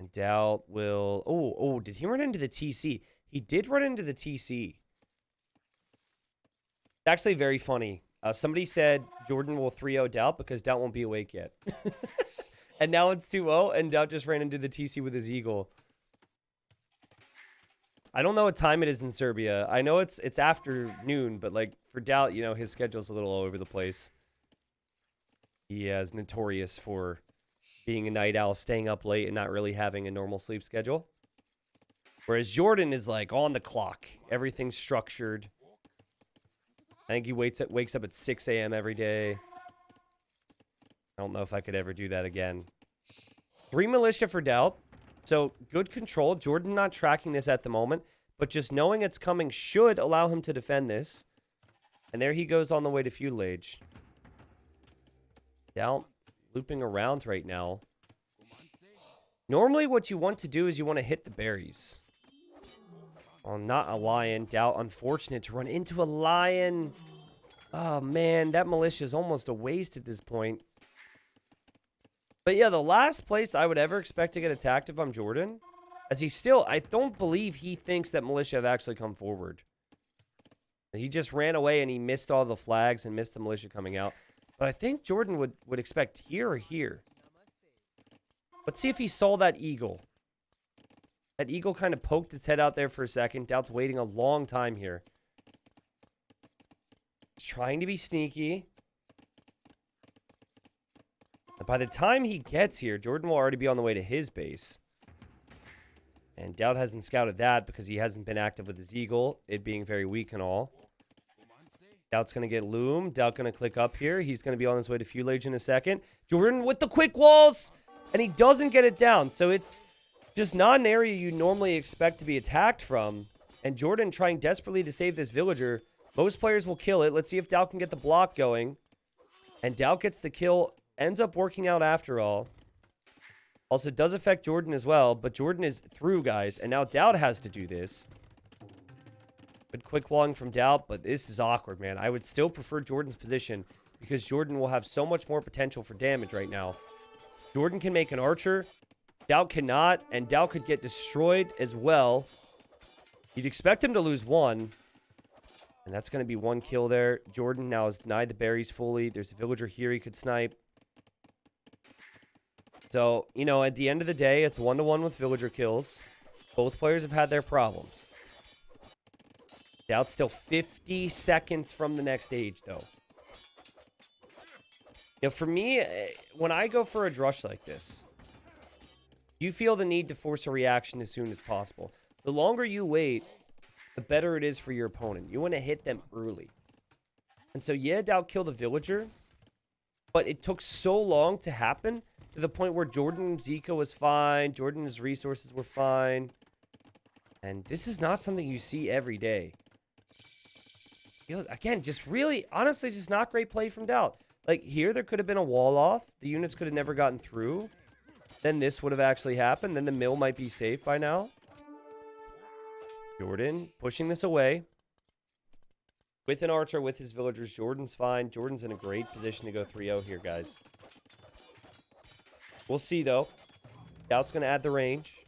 And DauT will... Oh, did he run into the TC? He did run into the TC. It's actually very funny. Somebody said JorDan will 3-0 DauT because DauT won't be awake yet. And now it's 2-0, and DauT just ran into the TC with his eagle. I don't know what time it is in Serbia. I know it's afternoon, but like for DauT, you know, his schedule's a little all over the place. He is notorious for being a night owl, staying up late, and not really having a normal sleep schedule. Whereas JorDan is like on the clock. Everything's structured. I think he wakes up at 6 a.m. every day. I don't know if I could ever do that again. 3 militia for DauT. So good control. JorDan not tracking this at the moment. but just knowing it's coming should allow him to defend this. And there he goes on the way to Feudal Age. DauT looping around right now. Normally what you want to do is you want to hit the berries. Oh, not a lion. DauT, unfortunate to run into a lion. Oh, man, that militia is almost a waste at this point. But yeah, the last place I would ever expect to get attacked if I'm JorDan, as he still, I don't believe he thinks that militia have actually come forward. He just ran away and he missed all the flags and missed the militia coming out. But I think JorDan would expect here or here. Let's see if he saw that eagle. That eagle kind of poked its head out there for a second. DauT's waiting a long time here. Trying to be sneaky. By the time he gets here, JorDan will already be on the way to his base. And DauT hasn't scouted that because he hasn't been active with his eagle, it being very weak and all. DauT's going to get Loom. DauT going to click up here. He's going to be on his way to Feudal Age in a second. JorDan with the quick walls! And he doesn't get it down. So it's just not an area you normally expect to be attacked from. And JorDan trying desperately to save this villager. Most players will kill it. Let's see if DauT can get the block going. And DauT gets the kill. Ends up working out after all. Also does affect JorDan as well. But JorDan is through, guys. And now DauT has to do this. Good quick walling from DauT. But this is awkward, man. I would still prefer JorDan's position. Because JorDan will have so much more potential for damage right now. JorDan can make an archer. DauT cannot. And DauT could get destroyed as well. You'd expect him to lose one. And that's going to be one kill there. JorDan now has denied the berries fully. There's a villager here he could snipe. So, you know, at the end of the day, it's 1-to-1 with villager kills. Both players have had their problems. DauT's still 50 seconds from the next stage, though. You know, for me, when I go for a drush like this, you feel the need to force a reaction as soon as possible. The longer you wait, the better it is for your opponent. You want to hit them early. And so, yeah, DauT killed the villager, but it took so long to happen to the point where JorDan's eco was fine, JorDan's resources were fine. And this is not something you see every day. Again, just really, honestly, just not great play from DauT. Like, here, there could have been a wall off. The units could have never gotten through. Then this would have actually happened. Then the mill might be safe by now. JorDan pushing this away. With an archer, with his villagers. JorDan's fine. JorDan's in a great position to go 3-0 here, guys. We'll see, though. DauT's going to add the range.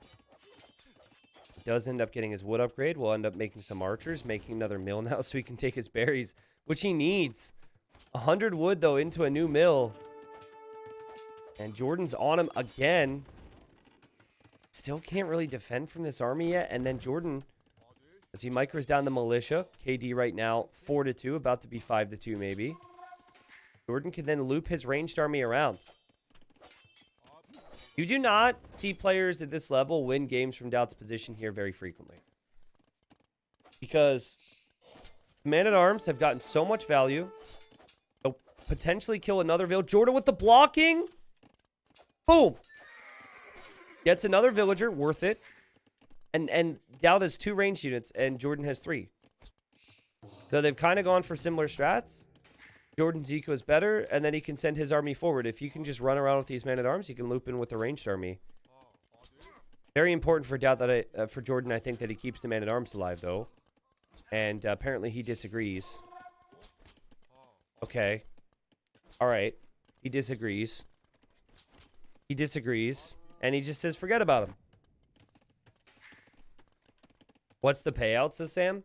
Does end up getting his wood upgrade. We'll end up making some archers, making another mill now so he can take his berries, which he needs. 100 wood, though, into a new mill. And JorDan's on him again. Still can't really defend from this army yet. And then JorDan, as he micros down the militia. KD right now, 4-2, about to be 5-2 maybe. JorDan can then loop his ranged army around. You do not see players at this level win games from DauT's position here very frequently. Because Man-at-Arms have gotten so much value. They'll potentially kill another village. JorDan with the blocking. Boom. Gets another villager. Worth it. And DauT has 2 ranged units, and JorDan has 3. So they've kind of gone for similar strats. JorDan's eco is better, and then he can send his army forward. If you can just run around with these man-at-arms, he can loop in with the ranged army. Very important for DauT that for JorDan, I think that he keeps the man-at-arms alive, though. And apparently he disagrees. Okay. All right. He disagrees. He disagrees, and he just says forget about him. What's the payout, says Sam?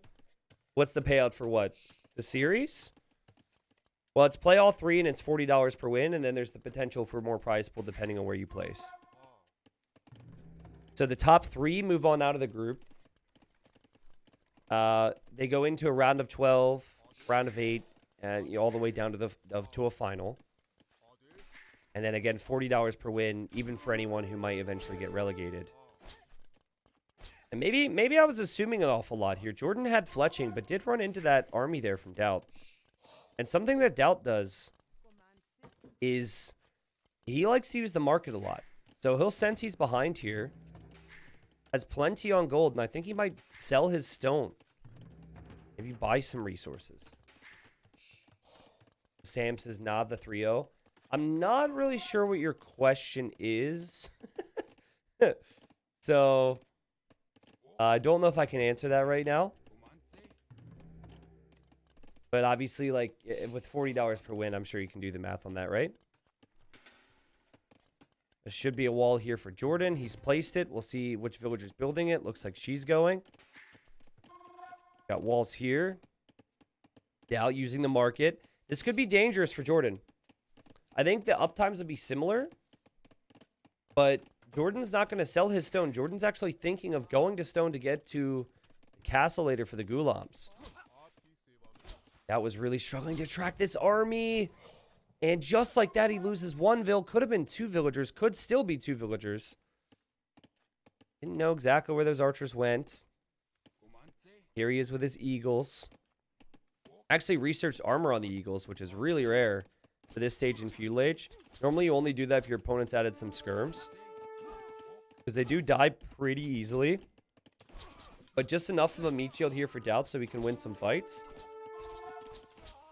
What's the payout for what? The series? Well, it's play all 3, and it's $40 per win, and then there's the potential for more prize pool depending on where you place. So the top 3 move on out of the group. They go into a round of 12, round of 8, and all the way down to a final. And then again, $40 per win, even for anyone who might eventually get relegated. And maybe I was assuming an awful lot here. JorDan had fletching, but did run into that army there from DauT. And something that DauT does is he likes to use the market a lot. So he'll sense he's behind here. Has plenty on gold, and I think he might sell his stone. Maybe buy some resources. Sam says, nod the 3-0. I'm not really sure what your question is. So, I don't know if I can answer that right now. But obviously, like, with $40 per win, I'm sure you can do the math on that, right? There should be a wall here for JorDan. He's placed it. We'll see which villager's building it. Looks like she's going. Got walls here. DauT using the market. This could be dangerous for JorDan. I think the uptimes would be similar. But JorDan's not going to sell his stone. JorDan's actually thinking of going to stone to get to the castle later for the Ghulams. That was really struggling to track this army. And just like that, he loses one vill. Could have been 2 villagers. Could still be 2 villagers. Didn't know exactly where those archers went. Here he is with his eagles. Actually researched armor on the eagles, which is really rare for this stage in Feudal Age. Normally you only do that if your opponent's added some skirms, because they do die pretty easily. But just enough of a meat shield here for DauT so we can win some fights.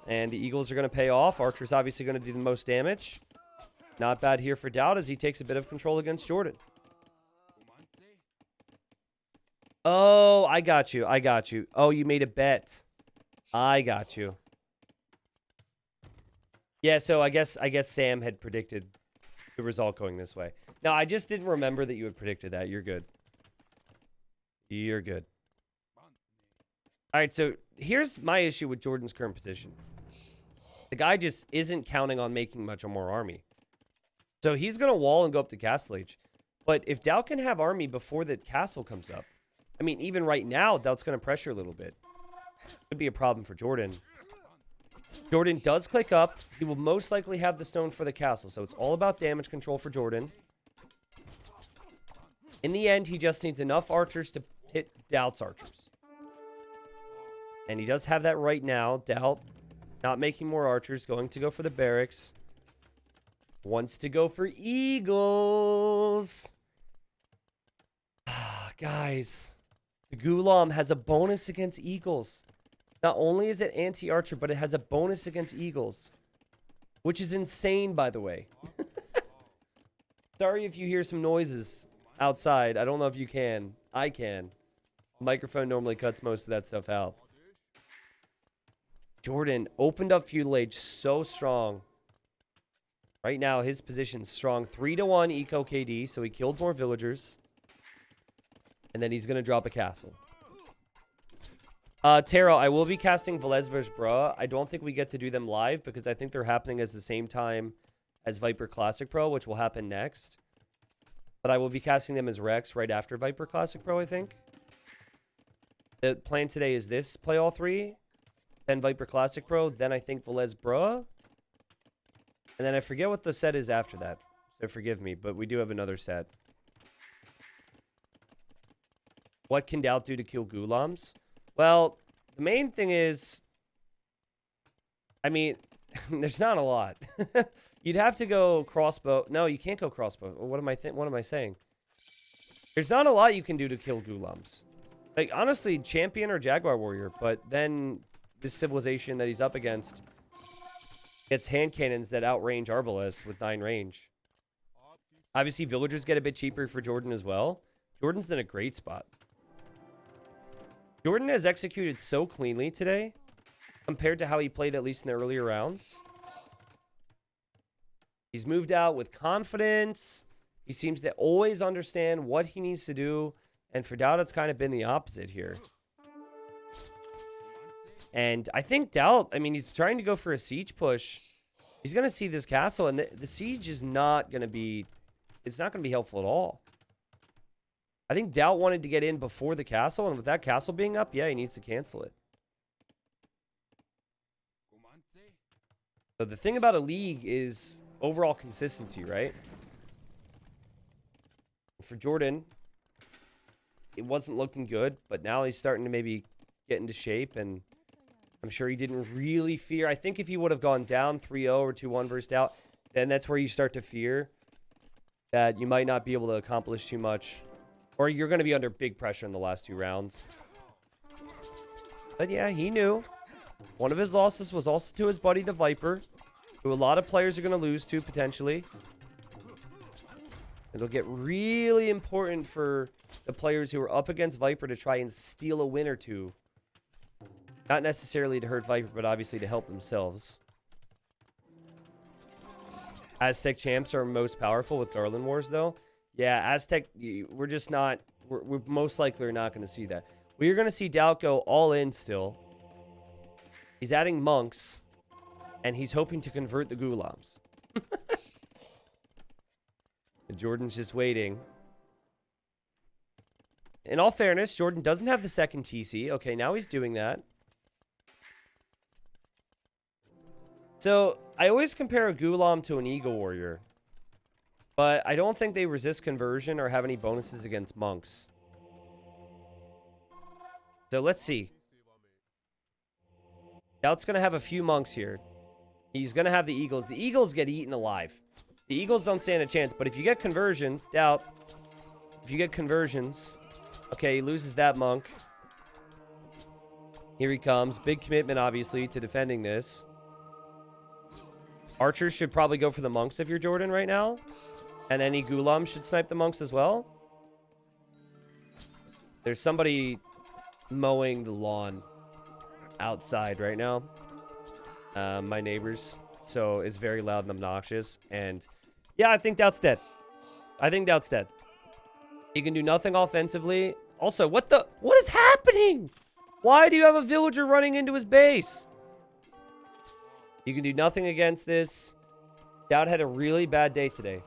And the eagles are going to pay off. Archer's obviously going to do the most damage. Not bad here for DauT as he takes a bit of control against JorDan. Oh, I got you. I got you. Oh, you made a bet. I got you. Yeah, so I guess Sam had predicted the result going this way. Now, I just didn't remember that you had predicted that. You're good. You're good. All right, so here's my issue with JorDan's current position. The guy just isn't counting on making much more army. So he's going to wall and go up to Castle Age. But if DauT can have army before the castle comes up, I mean, even right now, DauT's going to pressure a little bit. Could be a problem for JorDan. JorDan does click up. He will most likely have the stone for the castle. So it's all about damage control for JorDan. In the end, he just needs enough archers to hit DauT's archers. And he does have that right now. DauT not making more archers. Going to go for the barracks. Wants to go for eagles. Guys. The Ghulam has a bonus against eagles. Not only is it anti-archer, but it has a bonus against eagles. Which is insane, by the way. Sorry if you hear some noises outside. I don't know if you can. I can. Microphone normally cuts most of that stuff out. JorDan opened up Feudal Age so strong. Right now, his position's strong. 3-1 eco KD, so he killed more villagers. And then he's going to drop a castle. Taro, I will be casting Velez vs. Bruh. I don't think we get to do them live because I think they're happening at the same time as Viper Classic Pro, which will happen next. But I will be casting them as Rex right after Viper Classic Pro, I think. The plan today is this. Play all 3. Then Viper Classic Pro. Then I think Velez Bruh. And then I forget what the set is after that. So forgive me, but we do have another set. What can DauT do to kill Ghulams? Well, the main thing is, I mean, there's not a lot. You'd have to go crossbow. No, you can't go crossbow. What am I saying? There's not a lot you can do to kill Ghulams. Like, honestly, champion or Jaguar Warrior, but then this civilization that he's up against gets hand cannons that outrange Arbalest with 9 range. Obviously, villagers get a bit cheaper for JorDan as well. JorDan's in a great spot. JorDan has executed so cleanly today compared to how he played at least in the earlier rounds. He's moved out with confidence. He seems to always understand what he needs to do. And for DauT, it's kind of been the opposite here. And I think DauT, I mean, he's trying to go for a siege push. He's going to see this castle, and the siege is not going to be, it's not going to be helpful at all. I think DauT wanted to get in before the castle, and with that castle being up, yeah, he needs to cancel it. So the thing about a league is overall consistency, right? For JorDan, it wasn't looking good, but now he's starting to maybe get into shape, and I'm sure he didn't really fear. I think if he would have gone down 3-0 or 2-1 versus DauT, then that's where you start to fear that you might not be able to accomplish too much Or you're going to be under big pressure in the last 2 rounds. But yeah, he knew. One of his losses was also to his buddy, the Viper, who a lot of players are going to lose to, potentially. It'll get really important for the players who are up against Viper to try and steal a win or two. Not necessarily to hurt Viper, but obviously to help themselves. Aztec champs are most powerful with Garland Wars, though. Yeah, Aztec, we're just not... We're most likely not going to see that. We're going to see DauT go all in still. He's adding monks, and he's hoping to convert the Ghulams. Jordan's just waiting. In all fairness, Jordan doesn't have the second TC. Okay, now he's doing that. So, I always compare a Ghulam to an Eagle Warrior. But I don't think they resist conversion or have any bonuses against monks. So, let's see. DauT's going to have a few monks here. He's going to have the Eagles. The Eagles get eaten alive. The Eagles don't stand a chance. But if you get conversions, DauT, if you get conversions... Okay, he loses that monk. Here he comes. Big commitment, obviously, to defending this. Archers should probably go for the monks if you're Jordan right now. And any Ghulam should snipe the monks as well. There's somebody mowing the lawn outside right now. My neighbors. So it's very loud and obnoxious. And yeah, I think DauT's dead. I think DauT's dead. He can do nothing offensively. Also, what is happening? Why do you have a villager running into his base? You can do nothing against this. DauT had a really bad day today.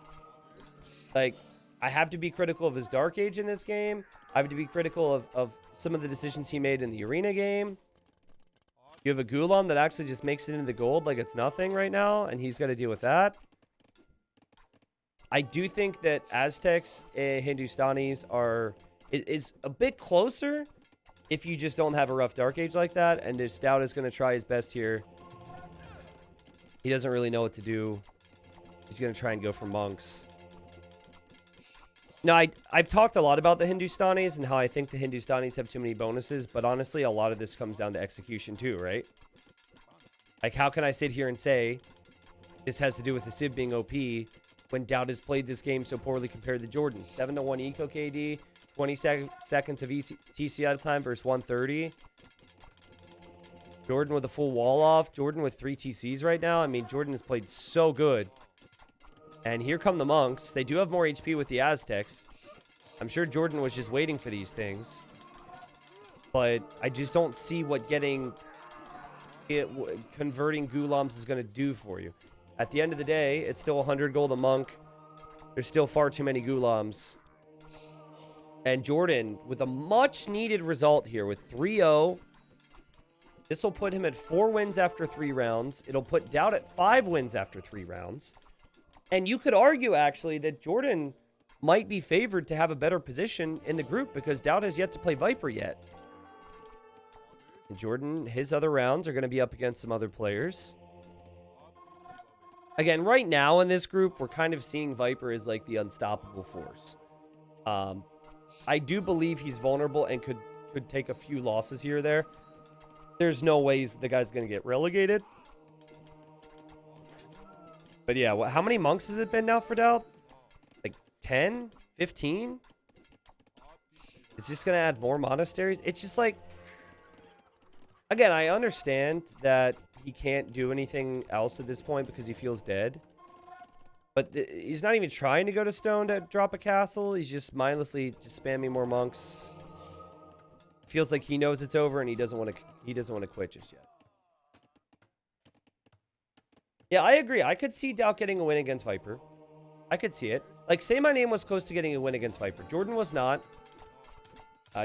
Like, I have to be critical of his Dark Age in this game. I have to be critical of some of the decisions he made in the arena game. You have a Ghulam that actually just makes it into the gold like it's nothing right now, and he's got to deal with that. I do think that Aztecs and Hindustanis is a bit closer if you just don't have a rough Dark Age like that. And if DauT is going to try his best here. He doesn't really know what to do. He's going to try and go for monks. Now, I've talked a lot about the Hindustanis and how I think the Hindustanis have too many bonuses. But honestly, a lot of this comes down to execution too, right? Like, how can I sit here and say this has to do with the Civ being OP when DauT has played this game so poorly compared to Jordan? 7-1 Eco KD, 20 seconds of TC out of time versus 130. Jordan with a full wall off. Jordan with 3 TCs right now. I mean, Jordan has played so good. And here come the monks. They do have more HP with the Aztecs. I'm sure Jordan was just waiting for these things. But I just don't see what converting Ghulams is going to do for you. At the end of the day, it's still 100 gold a monk. There's still far too many Ghulams. And Jordan, with a much-needed result here with 3-0. This will put him at 4 wins after 3 rounds. It'll put DauT at 5 wins after 3 rounds. And you could argue, actually, that Jordan might be favored to have a better position in the group because DauT has yet to play Viper yet. And Jordan, his other rounds are going to be up against some other players. Again, right now in this group, we're kind of seeing Viper as like the unstoppable force. I do believe he's vulnerable and could take a few losses here or there. There's no way the guy's going to get relegated. But yeah, how many monks has it been now for DauT? Like 10? 15? It's just going to add more monasteries? It's just like... Again, I understand that he can't do anything else at this point because he feels dead. But he's not even trying to go to stone to drop a castle. He's just mindlessly just spamming more monks. Feels like he knows it's over and he doesn't want to quit just yet. Yeah, I agree. I could see DauT getting a win against Viper. I could see it. Like, say my name was close to getting a win against Viper. Jordan was not.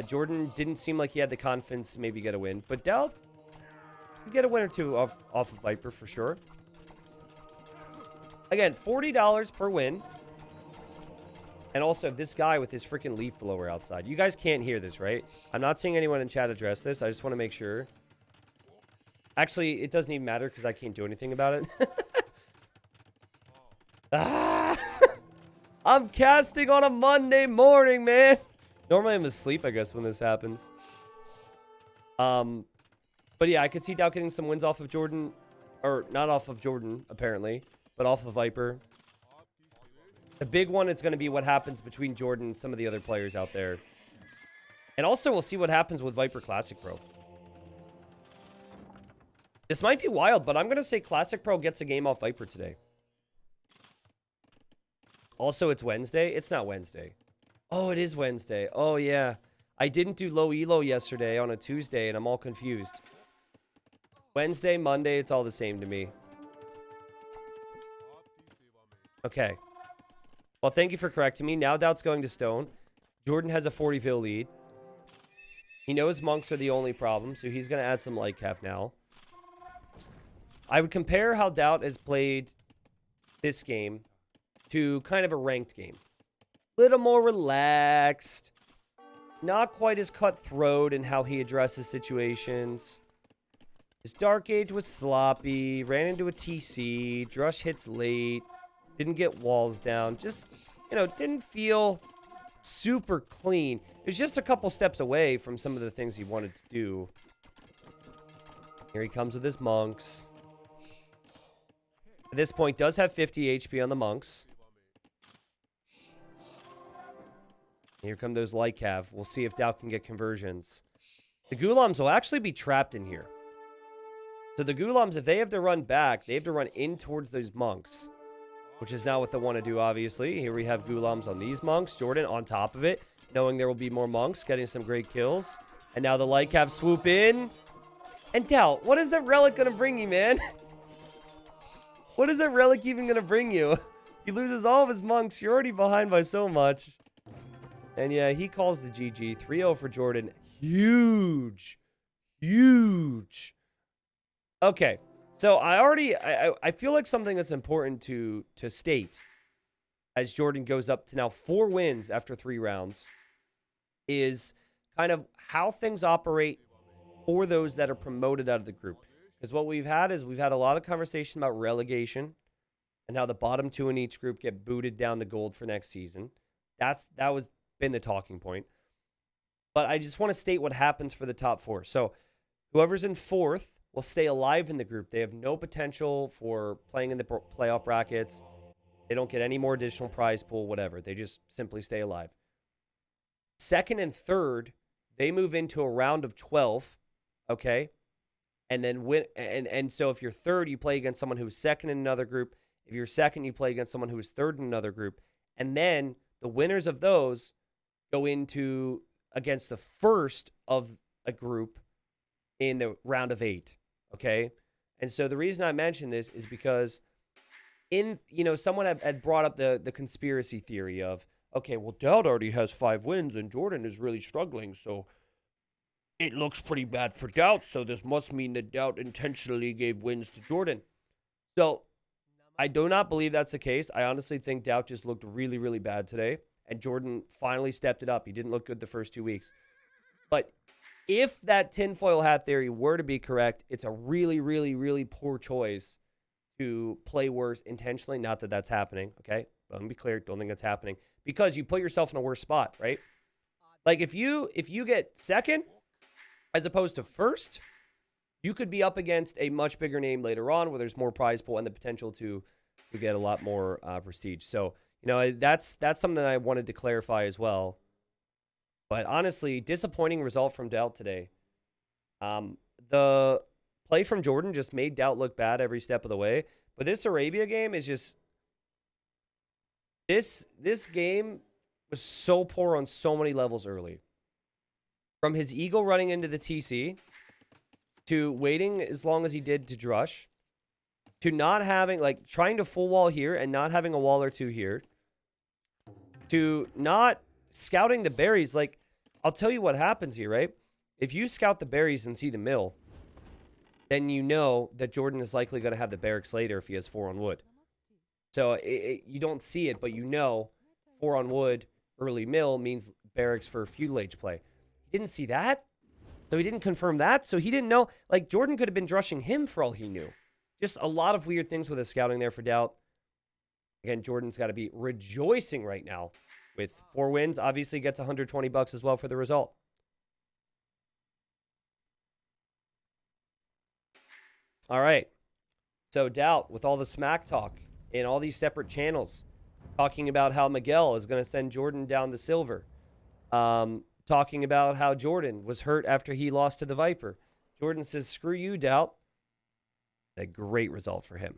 Jordan didn't seem like he had the confidence to maybe get a win. But DauT could get a win or two off of Viper for sure. Again, $40 per win. And also, this guy with his freaking leaf blower outside. You guys can't hear this, right? I'm not seeing anyone in chat address this. I just want to make sure. Actually, it doesn't even matter because I can't do anything about it. I'm casting on a Monday morning, man. Normally I'm asleep, I guess, when this happens. But yeah, I could see DauT getting some wins off of JorDan. Or not off of JorDan, apparently. But off of Viper. The big one is going to be what happens between JorDan and some of the other players out there. And also, we'll see what happens with Viper Classic Pro. This might be wild, but I'm going to say Classic Pro gets a game off Viper today. Also, it's Wednesday. It's not Wednesday. Oh, it is Wednesday. Oh, yeah. I didn't do low elo yesterday on a Tuesday, and I'm all confused. Wednesday, Monday, it's all the same to me. Okay. Well, thank you for correcting me. Now DauT's going to Stone. JorDan has a 40 lead. He knows monks are the only problem, so he's going to add some light calf now. I would compare how DauT has played this game to kind of a ranked game. Little more relaxed. Not quite as cutthroat in how he addresses situations. His Dark Age was sloppy. Ran into a TC. Drush hits late. Didn't get walls down. Just, you know, didn't feel super clean. It was just a couple steps away from some of the things he wanted to do. Here he comes with his monks. At this point, does have 50 HP on the monks. Here come those light cav. We'll see if DauT can get conversions. The Gulams will actually be trapped in here. So the Gulams, if they have to run back, they have to run in towards those monks. Which is not what they want to do, obviously. Here we have Gulams on these monks. JorDan on top of it, knowing there will be more monks, getting some great kills. And now the light cav swoop in. And DauT, what is that relic going to bring you, man? What is that relic even going to bring you? He loses all of his monks. You're already behind by so much. And yeah, he calls the GG. 3-0 for JorDan. Huge. Huge. Okay. So I feel like something that's important to state as JorDan goes up to now 4 wins after 3 rounds is kind of how things operate for those that are promoted out of the group. Because what we've had is we've had a lot of conversation about relegation and how the bottom 2 in each group get booted down the gold for next season. That was been the talking point. But I just want to state what happens for the top 4. So whoever's in 4th will stay alive in the group. They have no potential for playing in the playoff brackets. They don't get any more additional prize pool, whatever. They just simply stay alive. 2nd and 3rd, they move into a round of 12, okay? And then win. And so if you're 3rd, you play against someone who's 2nd in another group. If you're 2nd, you play against someone who is 3rd in another group. And then the winners of those go into against the first of a group in the round of 8. Okay. And so the reason I mention this is because someone had brought up the conspiracy theory of, okay, well, DauT already has 5 wins and JorDan is really struggling. So it looks pretty bad for DauT. So this must mean that DauT intentionally gave wins to JorDan. So I do not believe that's the case. I honestly think DauT just looked really, really bad today. And JorDan finally stepped it up. He didn't look good the first 2 weeks. But if that tinfoil hat theory were to be correct, it's a really, really, really poor choice to play worse intentionally. Not that that's happening, okay? Let me be clear. Don't think that's happening. Because you put yourself in a worse spot, right? Like, if you get 2nd as opposed to 1st, you could be up against a much bigger name later on where there's more prize pool and the potential to get a lot more prestige. So, that's something I wanted to clarify as well. But honestly, disappointing result from DauT today. The play from JorDan just made DauT look bad every step of the way. But this Arabia game is just... This game was so poor on so many levels early. From his Eagle running into the TC, to waiting as long as he did to Drush, to not having, trying to full wall here and not having a wall or 2 here, to not scouting the berries. I'll tell you what happens here, right? If you scout the berries and see the mill, then you know that JorDan is likely going to have the barracks later if he has 4 on wood. So you don't see it, but 4 on wood, early mill means barracks for feudal age play. He didn't see that, so he didn't confirm that, so he didn't know. JorDan could have been drushing him for all he knew. Just a lot of weird things with his scouting there for DauT. Again, JorDan's got to be rejoicing right now with 4 wins, obviously gets 120 bucks as well for the result. All right. So DauT, with all the smack talk in all these separate channels, talking about how Miguel is going to send JorDan down to silver, talking about how JorDan was hurt after he lost to the Viper. JorDan says, screw you, DauT. A great result for him.